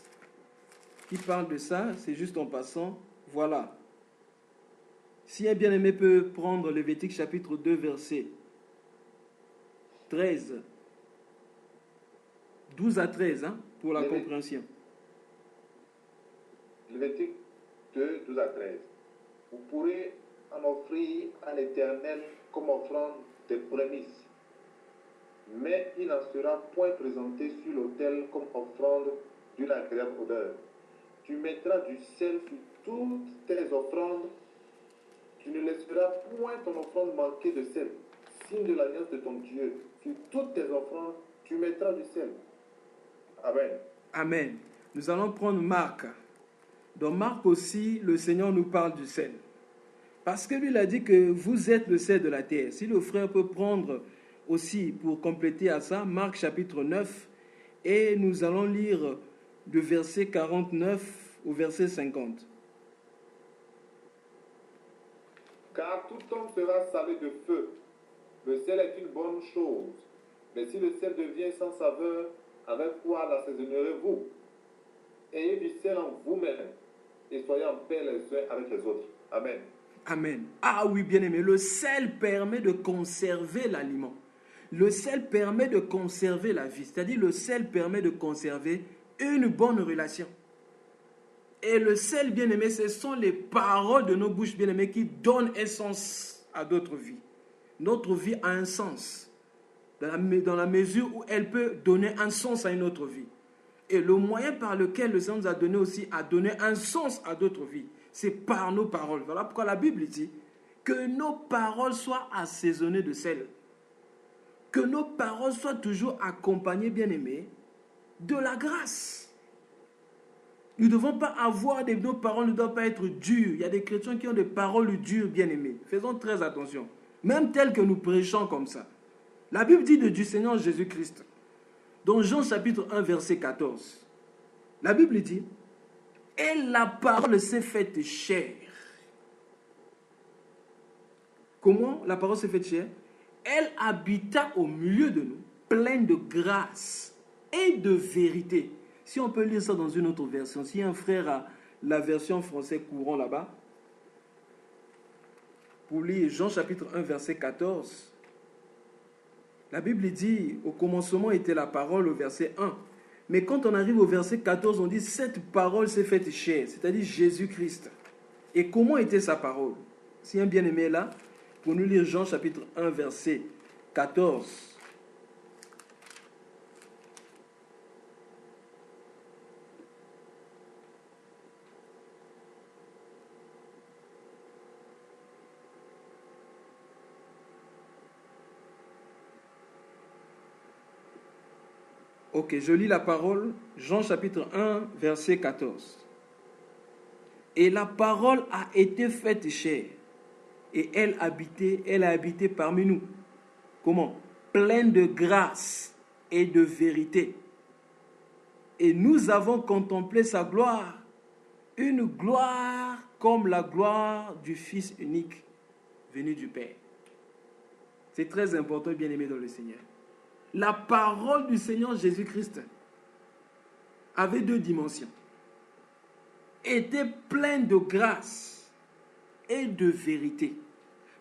qui parle de ça, c'est juste en passant. Voilà. Si un bien-aimé peut prendre Lévitique chapitre 2, verset 13, 12 à 13, pour la compréhension. Lévitique 2, 12 à 13. Vous pourrez en offrir à l'Éternel comme offrande des prémices, mais il n'en sera point présenté sur l'autel comme offrande d'une agréable odeur. Tu mettras du sel sur toutes tes offrandes. Tu ne laisseras point ton offrande manquer de sel. Signe de l'alliance de ton Dieu. Sur toutes tes offrandes, tu mettras du sel. Amen. Amen. Nous allons prendre Marc. Dans Marc aussi, le Seigneur nous parle du sel. Parce que lui, il a dit que vous êtes le sel de la terre. Si le frère peut prendre aussi, pour compléter à ça, Marc chapitre 9, et nous allons lire de verset 49 au verset 50. Car tout homme sera salé de feu, Le sel est une bonne chose. Mais si le sel devient sans saveur, avec quoi l'assaisonnerez-vous? Ayez du sel en vous-même et soyez en paix les uns avec les autres. Amen. Amen. Ah oui, bien-aimé, le sel permet de conserver l'aliment. Le sel permet de conserver la vie. C'est-à-dire, le sel permet de conserver une bonne relation. Et le sel, bien-aimé, ce sont les paroles de nos bouches, bien-aimé, qui donnent un sens à notre vie. Notre vie a un sens, dans la mesure où elle peut donner un sens à une autre vie. Et le moyen par lequel le Seigneur nous a donné aussi à donner un sens à d'autres vies, c'est par nos paroles. Voilà pourquoi la Bible dit que nos paroles soient assaisonnées de sel. Que nos paroles soient toujours accompagnées, bien-aimés, de la grâce. Nous ne devons pas avoir nos paroles ne doivent pas être dures. Il y a des chrétiens qui ont des paroles dures, bien-aimés. Faisons très attention. Même telles que nous prêchons comme ça. La Bible dit du Seigneur Jésus-Christ, dans Jean chapitre 1, verset 14. La Bible dit, « Et la parole s'est faite chair. » Comment la parole s'est faite chair? Elle habita au milieu de nous, pleine de grâce et de vérité. Si on peut lire ça dans une autre version, si un frère a la version français courant là-bas, pour lire Jean chapitre 1, verset 14, la Bible dit, au commencement était la parole, au verset 1. Mais quand on arrive au verset 14, on dit, cette parole s'est faite chair, c'est-à-dire Jésus-Christ. Et comment était sa parole? Si un bien-aimé est là, pour nous lire Jean chapitre 1, verset 14. Ok, je lis la parole, Jean chapitre 1, verset 14. Et la parole a été faite chair, et elle a habité parmi nous. Comment? Pleine de grâce et de vérité. Et nous avons contemplé sa gloire, une gloire comme la gloire du Fils unique venu du Père. C'est très important, bien-aimé dans le Seigneur. La parole du Seigneur Jésus-Christ avait deux dimensions. Était pleine de grâce et de vérité.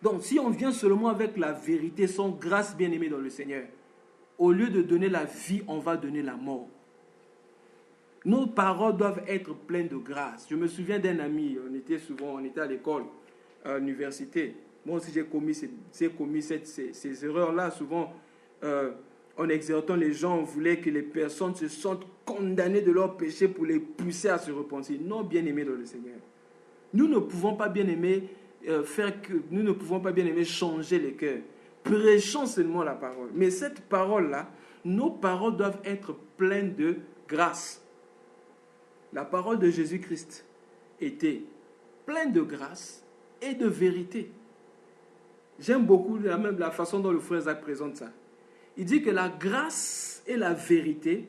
Donc, si on vient seulement avec la vérité, sans grâce, bien-aimée dans le Seigneur, au lieu de donner la vie, on va donner la mort. Nos paroles doivent être pleines de grâce. Je me souviens d'un ami, on était à l'école, à l'université. Moi aussi, j'ai commis ces erreurs-là. Souvent, en exhortant les gens, on voulait que les personnes se sentent condamnées de leurs péchés pour les pousser à se repentir. Non, bien-aimés dans le Seigneur. Nous ne pouvons pas, bien-aimés, nous ne pouvons pas, bien-aimés, changer les cœurs. Prêchons seulement la parole. Mais cette parole-là, nos paroles doivent être pleines de grâce. La parole de Jésus-Christ était pleine de grâce et de vérité. J'aime beaucoup la façon dont le frère Zach présente ça. Il dit que la grâce et la vérité,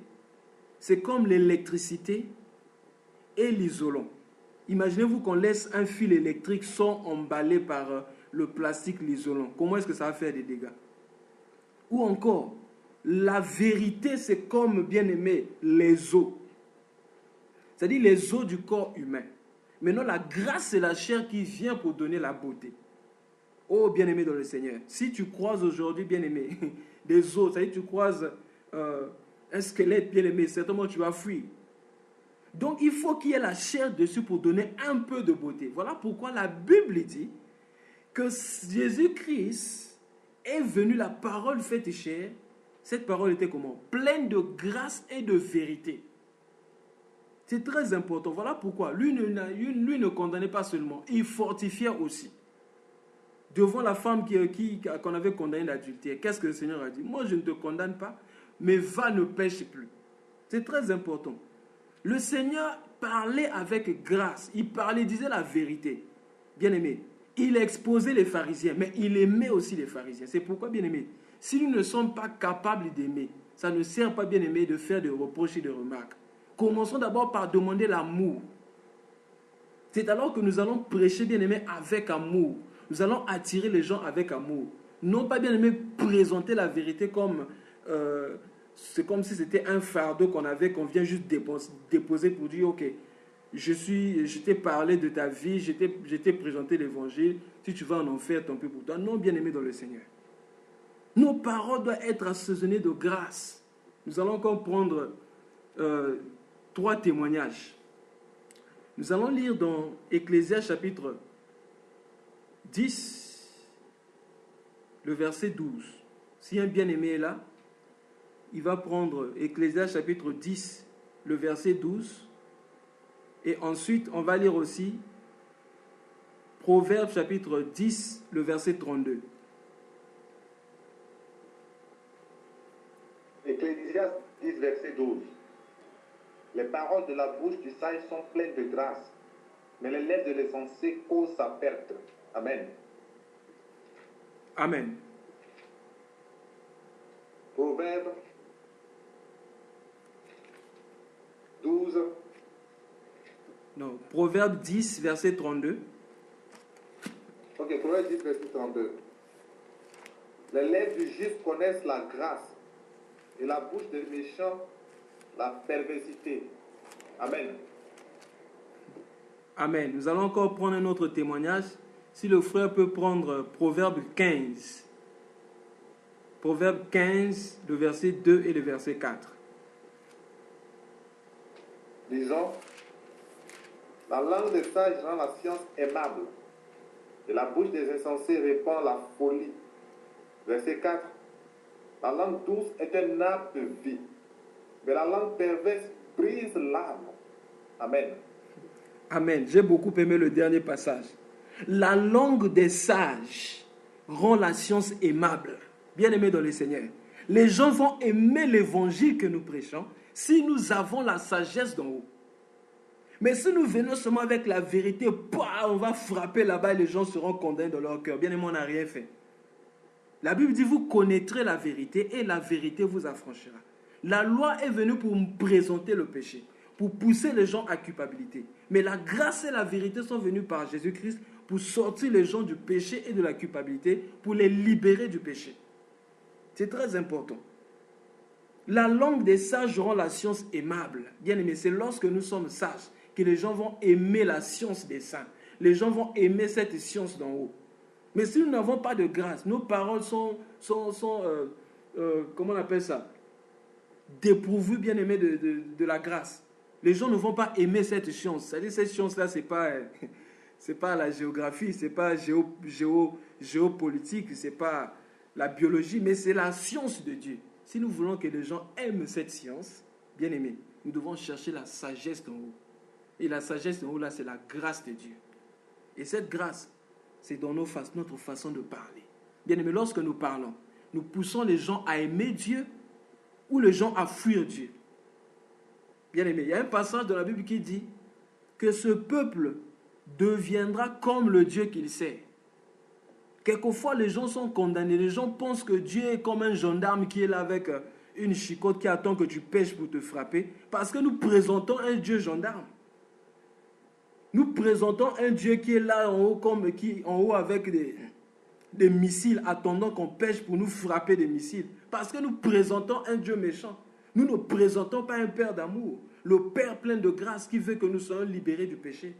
c'est comme l'électricité et l'isolant. Imaginez-vous qu'on laisse un fil électrique sans emballer par le plastique, l'isolant. Comment est-ce que ça va faire des dégâts? Ou encore, la vérité, c'est comme, bien aimé, les os. C'est-à-dire les os du corps humain. Maintenant, la grâce, c'est la chair qui vient pour donner la beauté. Oh, bien-aimé dans le Seigneur, si tu croises aujourd'hui, bien-aimé, des os, c'est-à-dire tu croises un squelette, bien-aimé, certainement tu vas fuir. Donc, il faut qu'il y ait la chair dessus pour donner un peu de beauté. Voilà pourquoi la Bible dit que Jésus-Christ est venu, la parole faite chair. Cette parole était comment? Pleine de grâce et de vérité. C'est très important. Voilà pourquoi lui ne condamnait pas seulement, il fortifiait aussi. Devant la femme qu'on avait condamnée d'adultère, qu'est-ce que le Seigneur a dit? Moi, je ne te condamne pas, mais va, ne pêche plus. C'est très important. Le Seigneur parlait avec grâce. Il disait la vérité. Bien-aimé, il exposait les pharisiens, mais il aimait aussi les pharisiens. C'est pourquoi, bien-aimé, si nous ne sommes pas capables d'aimer, ça ne sert pas, bien-aimé, de faire des reproches et des remarques. Commençons d'abord par demander l'amour. C'est alors que nous allons prêcher, bien-aimé, avec amour. Nous allons attirer les gens avec amour. Non pas, bien aimé, présenter la vérité comme... c'est comme si c'était un fardeau qu'on vient juste déposer pour dire, ok, je t'ai parlé de ta vie, je t'ai présenté l'évangile, si tu vas en enfer, tant pis pour toi. Non, bien aimé dans le Seigneur. Nos paroles doivent être assaisonnées de grâce. Nous allons encore prendre 3 témoignages. Nous allons lire dans Ecclésias chapitre 10, le verset 12. Si un bien-aimé est là, il va prendre Ecclésias chapitre 10, le verset 12. Et ensuite, on va lire aussi Proverbes chapitre 10, le verset 32. Ecclésias 10, verset 12. Les paroles de la bouche du sage sont pleines de grâce, mais les lèvres de l'insensé causent sa perte. Amen. Amen. Proverbe 12. Non, Proverbe 10, verset 32. Ok, Proverbe 10, verset 32. Les lèvres du juste connaissent la grâce, et la bouche des méchants la perversité. Amen. Amen. Nous allons encore prendre un autre témoignage. Si le frère peut prendre Proverbe 15. Proverbe 15, le verset 2 et le verset 4. Disons, la langue des sages rend la science aimable, et la bouche des insensés répand la folie. Verset 4. La langue douce est un arbre de vie, mais la langue perverse brise l'âme. Amen. Amen. J'ai beaucoup aimé le dernier passage. La langue des sages rend la science aimable. Bien aimé dans le Seigneur. Les gens vont aimer l'évangile que nous prêchons si nous avons la sagesse d'en haut. Mais si nous venons seulement avec la vérité, on va frapper là-bas et les gens seront condamnés dans leur cœur. Bien aimé, on n'a rien fait. La Bible dit, vous connaîtrez la vérité et la vérité vous affranchira. La loi est venue pour me présenter le péché, pour pousser les gens à culpabilité. Mais la grâce et la vérité sont venues par Jésus-Christ pour sortir les gens du péché et de la culpabilité, pour les libérer du péché. C'est très important. La langue des sages rend la science aimable. Bien aimé, c'est lorsque nous sommes sages que les gens vont aimer la science des saints. Les gens vont aimer cette science d'en haut. Mais si nous n'avons pas de grâce, nos paroles sont comment on appelle ça? Dépourvues, bien aimé, de la grâce. Les gens ne vont pas aimer cette science. C'est-à-dire cette science-là, c'est pas la géographie, c'est pas géopolitique, c'est pas la biologie, mais c'est la science de Dieu. Si nous voulons que les gens aiment cette science, bien aimé, nous devons chercher la sagesse d'en haut. Et la sagesse d'en haut, là, c'est la grâce de Dieu. Et cette grâce, c'est dans notre façon de parler. Bien aimé, lorsque nous parlons, nous poussons les gens à aimer Dieu ou les gens à fuir Dieu. Bien aimé, il y a un passage dans la Bible qui dit que ce peuple deviendra comme le Dieu qu'il sait. Quelquefois, les gens sont condamnés. Les gens pensent que Dieu est comme un gendarme qui est là avec une chicotte qui attend que tu pêches pour te frapper. Parce que nous présentons un Dieu gendarme. Nous présentons un Dieu qui est là en haut avec des missiles, attendant qu'on pêche pour nous frapper des missiles. Parce que nous présentons un Dieu méchant. Nous ne présentons pas un Père d'amour. Le Père plein de grâce qui veut que nous soyons libérés du péché.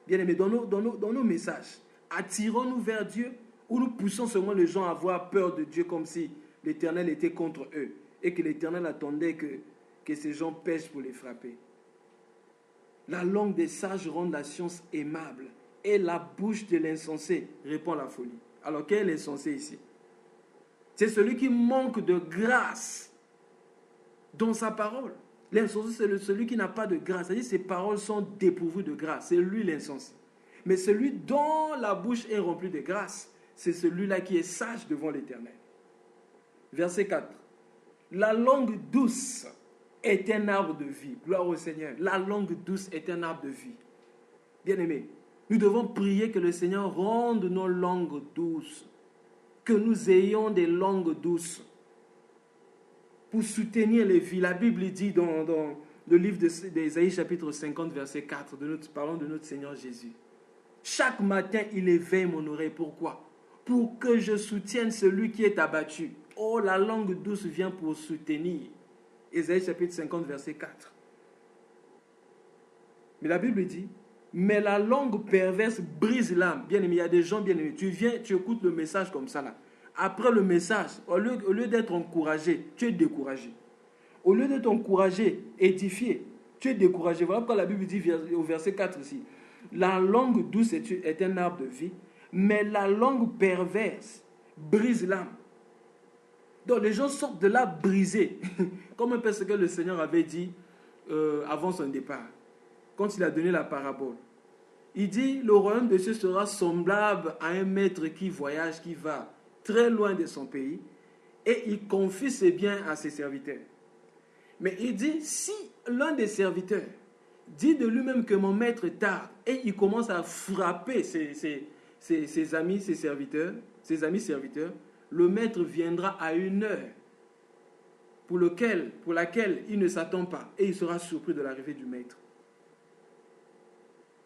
Bien aimé, dans nos messages, attirons-nous vers Dieu ou nous poussons seulement les gens à avoir peur de Dieu comme si l'Éternel était contre eux et que l'Éternel attendait que ces gens pêchent pour les frapper. La langue des sages rend la science aimable et la bouche de l'insensé répand la folie. Alors quel est l'insensé ici? C'est celui qui manque de grâce dans sa parole. L'insensé, c'est celui qui n'a pas de grâce. C'est-à-dire ses paroles sont dépourvues de grâce. C'est lui l'insensé. Mais celui dont la bouche est remplie de grâce, c'est celui-là qui est sage devant l'Éternel. Verset 4. La langue douce est un arbre de vie. Gloire au Seigneur. La langue douce est un arbre de vie. Bien-aimés, nous devons prier que le Seigneur rende nos langues douces. Que nous ayons des langues douces pour soutenir les vies. La Bible dit dans le livre d'Ésaïe chapitre 50 verset 4, parlons de notre Seigneur Jésus. Chaque matin, il éveille mon oreille. Pourquoi? pour que je soutienne celui qui est abattu. Oh, la langue douce vient pour soutenir. Ésaïe chapitre 50, verset 4. Mais la Bible dit, mais la langue perverse brise l'âme. Bien aimé, il y a des gens bien aimés. Tu viens, tu écoutes le message comme ça là. Après le message, au lieu d'être encouragé, tu es découragé. Au lieu d'être encouragé, édifié, tu es découragé. Voilà pourquoi la Bible dit au verset 4 ici, la langue douce est un arbre de vie, mais la langue perverse brise l'âme. Donc les gens sortent de là brisés, comme un peu ce que le Seigneur avait dit avant son départ, quand il a donné la parabole. Il dit, le royaume de Dieu sera semblable à un maître qui voyage, qui va très loin de son pays, et il confie ses biens à ses serviteurs. Mais il dit, si l'un des serviteurs dit de lui-même que mon maître tarde, et il commence à frapper ses amis, ses serviteurs, le maître viendra à une heure pour laquelle il ne s'attend pas, et il sera surpris de l'arrivée du maître.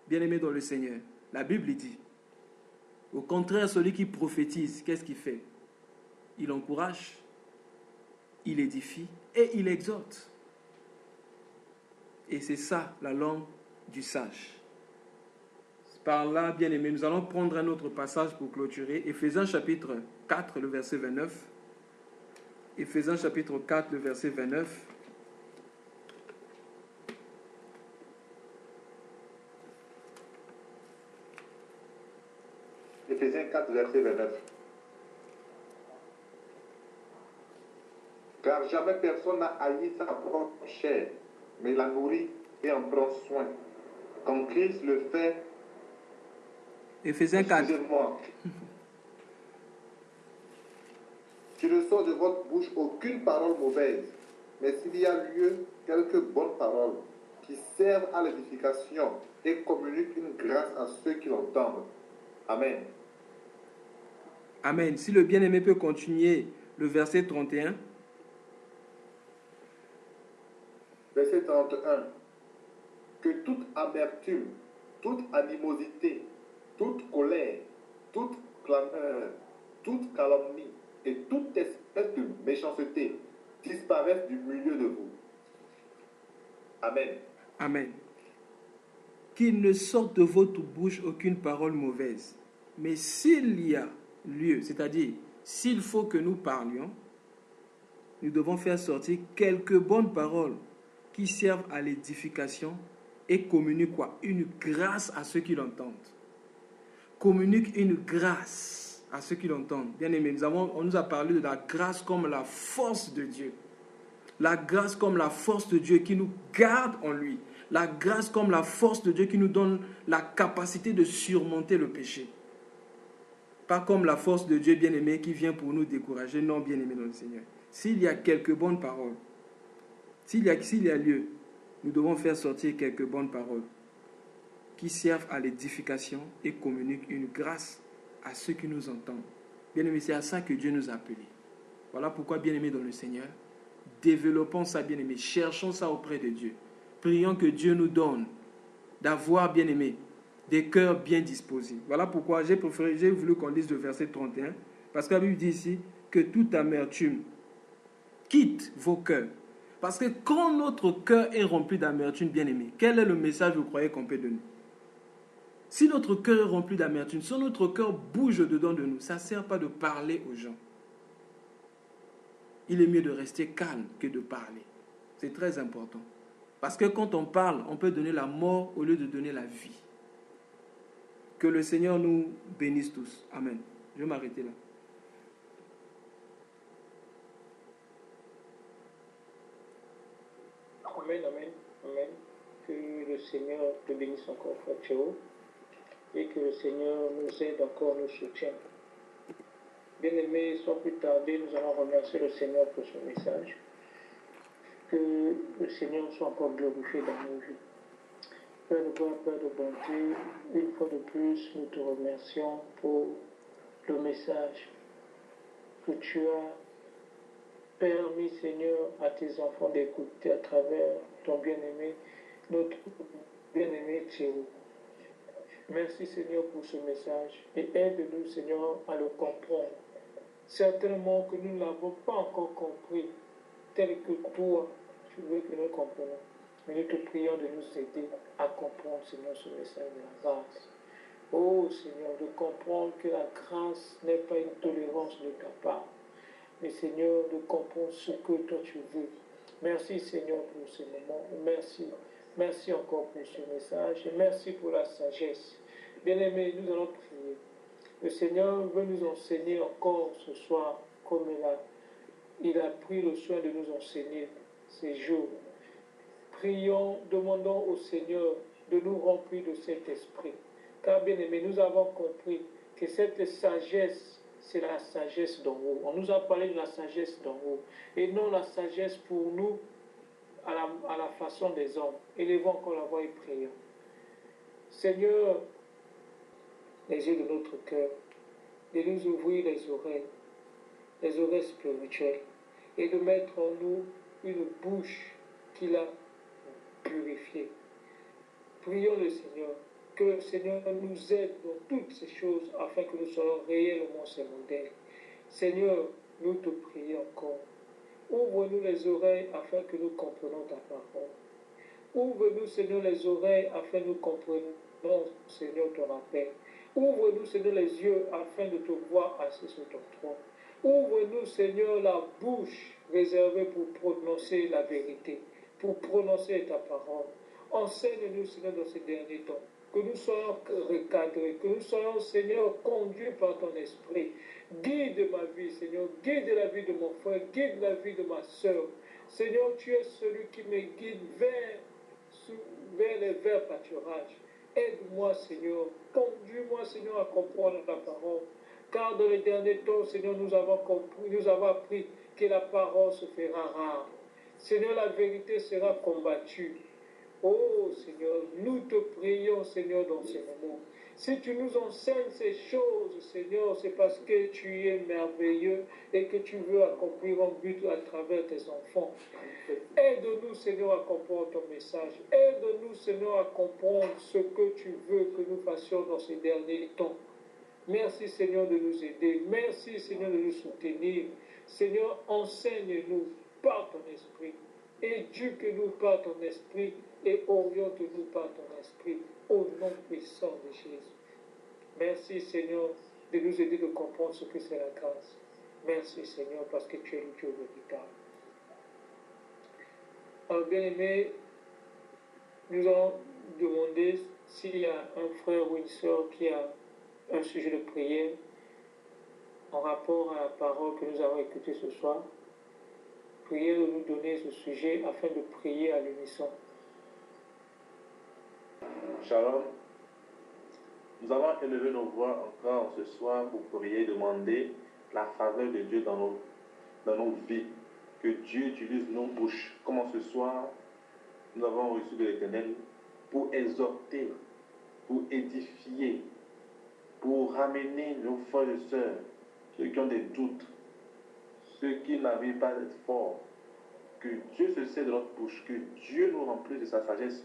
Bien-aimé dans le Seigneur, la Bible dit, au contraire, celui qui prophétise, qu'est-ce qu'il fait? Il encourage, il édifie et il exhorte. Et c'est ça la langue du sage. Par là, bien-aimé, nous allons prendre un autre passage pour clôturer. Éphésiens chapitre 4, le verset 29. Éphésiens chapitre 4, le verset 29. Éphésiens 4, verset 29. Car jamais personne n'a haï sa propre chair, mais la nourrit et en prend soin. Quand Christ le fait, Éphésiens 4. excusez-moi, qu'il ne sort de votre bouche aucune parole mauvaise, mais s'il y a lieu, quelques bonnes paroles qui servent à l'édification et communiquent une grâce à ceux qui l'entendent. Amen. Amen. Si le bien-aimé peut continuer le verset 31. Verset 31. Que toute amertume, toute animosité, toute colère, toute clameur, toute calomnie et toute espèce de méchanceté disparaissent du milieu de vous. Amen. Amen. Qu'il ne sorte de votre bouche aucune parole mauvaise. Mais s'il y a lieu, c'est-à-dire s'il faut que nous parlions, nous devons faire sortir quelques bonnes paroles qui servent à l'édification et communiquent quoi? Une grâce à ceux qui l'entendent. Communique une grâce à ceux qui l'entendent. Bien aimé, on nous a parlé de la grâce comme la force de Dieu. La grâce comme la force de Dieu qui nous garde en lui. La grâce comme la force de Dieu qui nous donne la capacité de surmonter le péché. Pas comme la force de Dieu bien-aimé qui vient pour nous décourager. Non, bien-aimé dans le Seigneur. S'il y a quelques bonnes paroles, s'il y a lieu, nous devons faire sortir quelques bonnes paroles qui servent à l'édification et communiquent une grâce à ceux qui nous entendent. Bien-aimé, c'est à ça que Dieu nous a appelés. Voilà pourquoi, bien-aimé dans le Seigneur, développons ça, bien-aimé, cherchons ça auprès de Dieu. Prions que Dieu nous donne d'avoir, bien-aimé, des cœurs bien disposés. Voilà pourquoi j'ai voulu qu'on lise le verset 31, parce que la Bible dit ici que toute amertume quitte vos cœurs. Parce que quand notre cœur est rempli d'amertume, bien-aimé, quel est le message que vous croyez qu'on peut donner? Si notre cœur est rempli d'amertume, si notre cœur bouge dedans de nous, ça ne sert pas de parler aux gens. Il est mieux de rester calme que de parler. C'est très important. Parce que quand on parle, on peut donner la mort au lieu de donner la vie. Que le Seigneur nous bénisse tous. Amen. Je vais m'arrêter là. Amen, amen, amen. Que le Seigneur te bénisse encore, frère Théo, et que le Seigneur nous aide encore, nous soutienne. Bien-aimés, sans plus tarder, nous allons remercier le Seigneur pour son message. Que le Seigneur soit encore glorifié dans nos vies. Père de gloire, Père de bonté, une fois de plus, nous te remercions pour le message que tu as permis, Seigneur, à tes enfants d'écouter à travers ton bien-aimé, notre bien-aimé Théo. Merci Seigneur pour ce message et aide-nous Seigneur à le comprendre. Certainement que nous ne l'avons pas encore compris tel que toi tu veux que nous comprenions. Mais nous te prions de nous aider à comprendre Seigneur ce message de la grâce. Oh Seigneur, de comprendre que la grâce n'est pas une tolérance de ta part, mais Seigneur, de comprendre ce que toi tu veux. Merci Seigneur pour ce moment. Merci. Merci encore pour ce message et merci pour la sagesse. Bien-aimés, nous allons prier. Le Seigneur veut nous enseigner encore ce soir comme il a pris le soin de nous enseigner ces jours. Prions, demandons au Seigneur de nous remplir de cet esprit. Car bien aimé, nous avons compris que cette sagesse, c'est la sagesse d'en haut. On nous a parlé de la sagesse d'en haut. Et non la sagesse pour nous à la façon des hommes. Élevons encore la voix et prions. Seigneur, les yeux de notre cœur, de nous ouvrir les oreilles spirituelles, et de mettre en nous une bouche qu'il a purifiée. Prions le Seigneur, que le Seigneur nous aide dans toutes ces choses afin que nous soyons réellement ses modèles. Seigneur, nous te prions encore. Ouvre-nous les oreilles afin que nous comprenions ta parole. Ouvre-nous, Seigneur, les oreilles afin que nous comprenions, Seigneur, ton appel. Ouvre-nous, Seigneur, les yeux afin de te voir assis sur ton trône. Ouvre-nous, Seigneur, la bouche réservée pour prononcer la vérité, pour prononcer ta parole. Enseigne-nous, Seigneur, dans ces derniers temps, que nous soyons recadrés, que nous soyons, Seigneur, conduits par ton esprit. Guide ma vie, Seigneur, guide la vie de mon frère, guide la vie de ma soeur. Seigneur, tu es celui qui me guide vers les verts pâturages. Aide-moi, Seigneur, conduis-moi, Seigneur, à comprendre ta parole. Car dans les derniers temps, Seigneur, nous avons compris, nous avons appris que la parole se fera rare. Seigneur, la vérité sera combattue. Oh Seigneur, nous te prions, Seigneur, dans ces moments. Si tu nous enseignes ces choses, Seigneur, c'est parce que tu es merveilleux et que tu veux accomplir un but à travers tes enfants. Aide-nous, Seigneur, à comprendre ton message. Aide-nous, Seigneur, à comprendre ce que tu veux que nous fassions dans ces derniers temps. Merci, Seigneur, de nous aider. Merci, Seigneur, de nous soutenir. Seigneur, enseigne-nous par ton esprit. Éduque-nous par ton esprit et oriente-nous par ton esprit au nom puissant de Jésus. Merci Seigneur de nous aider de comprendre ce que c'est la grâce. Merci Seigneur parce que tu es le Dieu véritable. Alors bien aimé, nous allons demander s'il y a un frère ou une soeur qui a un sujet de prière en rapport à la parole que nous avons écoutée ce soir. Priez de nous donner ce sujet afin de prier à l'unisson. Shalom. Nous allons élever nos voix encore ce soir pour prier, demander la faveur de Dieu dans nos vies. Que Dieu utilise nos bouches. Comme ce soir, nous avons reçu de l'Éternel pour exhorter, pour édifier, pour ramener nos frères et sœurs, ceux qui ont des doutes, ceux qui n'arrivent pas à être forts. Que Dieu se sert de notre bouche, que Dieu nous remplisse de sa sagesse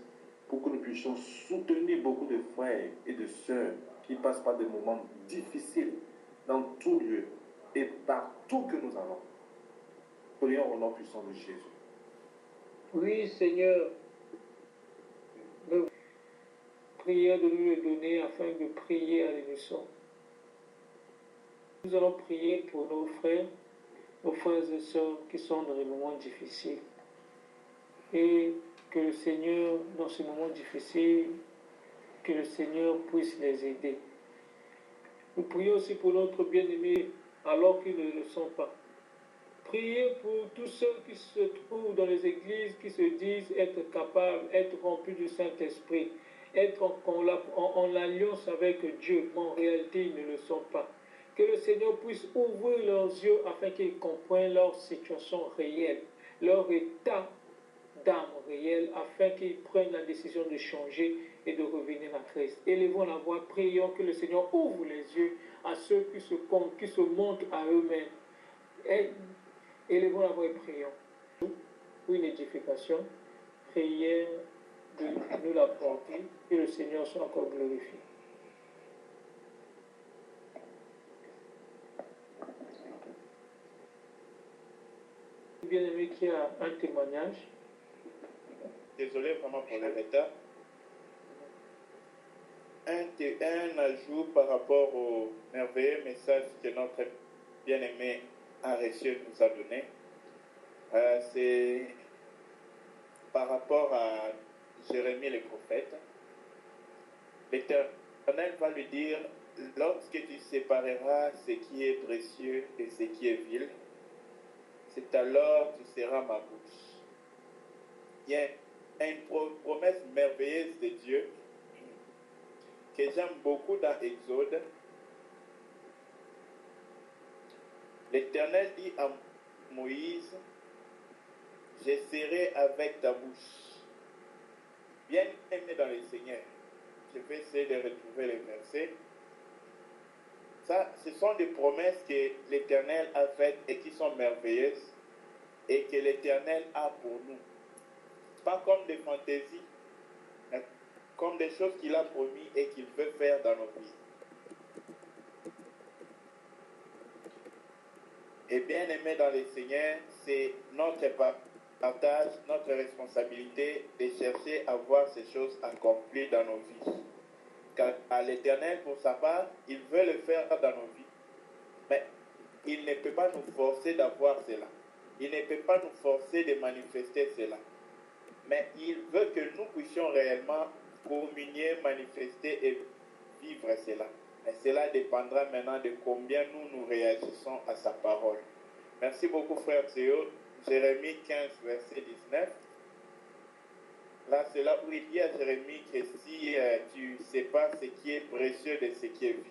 pour que nous puissions soutenir beaucoup de frères et de sœurs qui passent par des moments difficiles dans tout lieu et partout que nous allons. Prions au nom puissant de Jésus. Oui, Seigneur, nous prions de nous le donner afin de prier à l'unisson. Nous allons prier pour nos frères et sœurs qui sont dans des moments difficiles. Et que le Seigneur, dans ces moments difficiles, que le Seigneur puisse les aider. Nous prions aussi pour notre bien-aimé alors qu'ils ne le sont pas. Priez pour tous ceux qui se trouvent dans les églises, qui se disent être capables, être remplis du Saint-Esprit, être en alliance avec Dieu, mais en réalité ils ne le sont pas. Que le Seigneur puisse ouvrir leurs yeux afin qu'ils comprennent leur situation réelle, leur état d'âme réelle, afin qu'ils prennent la décision de changer et de revenir à Christ. Élevons la voix, prions que le Seigneur ouvre les yeux à ceux qui se montrent à eux-mêmes. Élevons la voix et prions. Pour une édification, prière de nous l'apporter, que le Seigneur soit encore glorifié. bien-aimé qui a un témoignage? Désolé vraiment pour le retard. Un ajout par rapport au merveilleux message que notre bien-aimé a reçu nous a donné. C'est par rapport à Jérémie le prophète. L'Éternel va lui dire, lorsque tu sépareras ce qui est précieux et ce qui est vil, c'est alors que tu seras ma bouche. Il y a une promesse merveilleuse de Dieu que j'aime beaucoup dans Exode. L'Éternel dit à Moïse, je serai avec ta bouche. Bien aimé dans le Seigneur. Je vais essayer de retrouver les versets. Ça, ce sont des promesses que l'Éternel a faites et qui sont merveilleuses et que l'Éternel a pour nous. Pas comme des fantaisies, mais comme des choses qu'il a promis et qu'il veut faire dans nos vies. Et bien aimé dans le Seigneur, c'est notre partage, notre responsabilité de chercher à voir ces choses accomplies dans nos vies. Car à l'Éternel, pour sa part, il veut le faire dans nos vies. Mais il ne peut pas nous forcer d'avoir cela. Il ne peut pas nous forcer de manifester cela. Mais il veut que nous puissions réellement communier, manifester et vivre cela. Et cela dépendra maintenant de combien nous réagissons à sa parole. Merci beaucoup, frère Théo. Jérémie 15, verset 19. Là, c'est là où il dit à Jérémie que si tu sépares ce qui est précieux de ce qui est vil.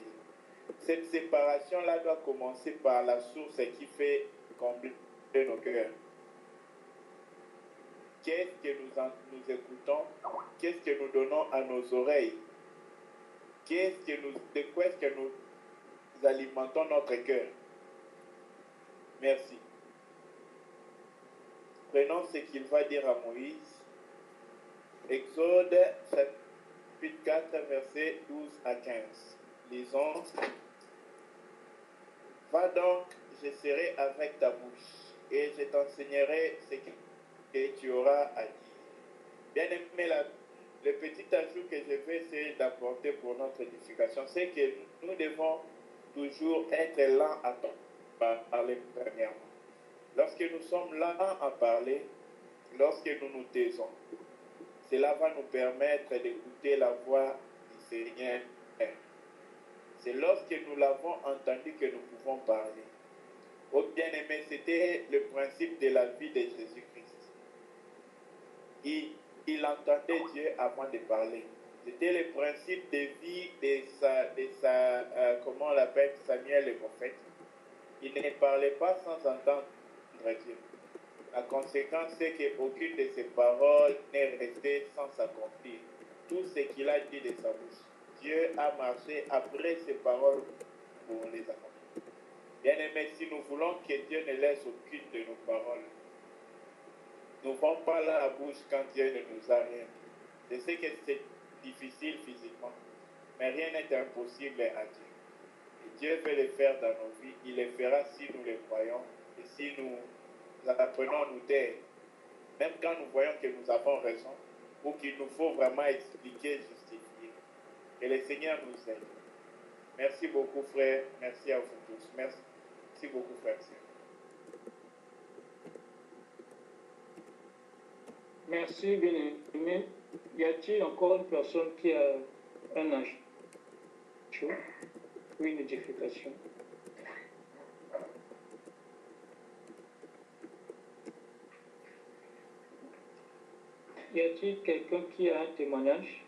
Cette séparation-là doit commencer par la source qui fait combler nos cœurs. Qu'est-ce que nous écoutons? Qu'est-ce que nous donnons à nos oreilles? De quoi est-ce que nous alimentons notre cœur? Merci. Prenons ce qu'il va dire à Moïse. Exode chapitre 4, versets 12 à 15. Lisons. Va donc, je serai avec ta bouche, et je t'enseignerai ce que tu auras à dire. Bien aimé, le petit ajout que je vais essayer d'apporter pour notre édification, c'est que nous devons toujours être lents à parler premièrement. Lorsque nous sommes lents à parler, lorsque nous nous taisons, cela va nous permettre d'écouter la voix du Seigneur. C'est lorsque nous l'avons entendu que nous pouvons parler. Oh bien-aimé, c'était le principe de la vie de Jésus-Christ. Il entendait Dieu avant de parler. C'était le principe de vie comment on l'appelle, Samuel le prophète. Il ne parlait pas sans entendre Dieu. La conséquence, c'est qu'aucune de ses paroles n'est restée sans s'accomplir. Tout ce qu'il a dit de sa bouche, Dieu a marché après ses paroles pour les accomplir. Bien aimé, si nous voulons que Dieu ne laisse aucune de nos paroles, n'ouvrons pas la bouche quand Dieu ne nous a rien dit. Je sais que c'est difficile physiquement, mais rien n'est impossible à Dieu. Et Dieu veut le faire dans nos vies. Il le fera si nous le croyons et si nous apprenons à nous taire. Même quand nous voyons que nous avons raison ou qu'il nous faut vraiment expliquer, justifier. Que le Seigneur nous aide. Merci beaucoup, frère. Merci à vous tous. Merci beaucoup, frère. Merci, bien-aimé. Y a-t-il encore une personne qui a un âge chaud ou une édification? Y a-t-il quelqu'un qui a un témoignage?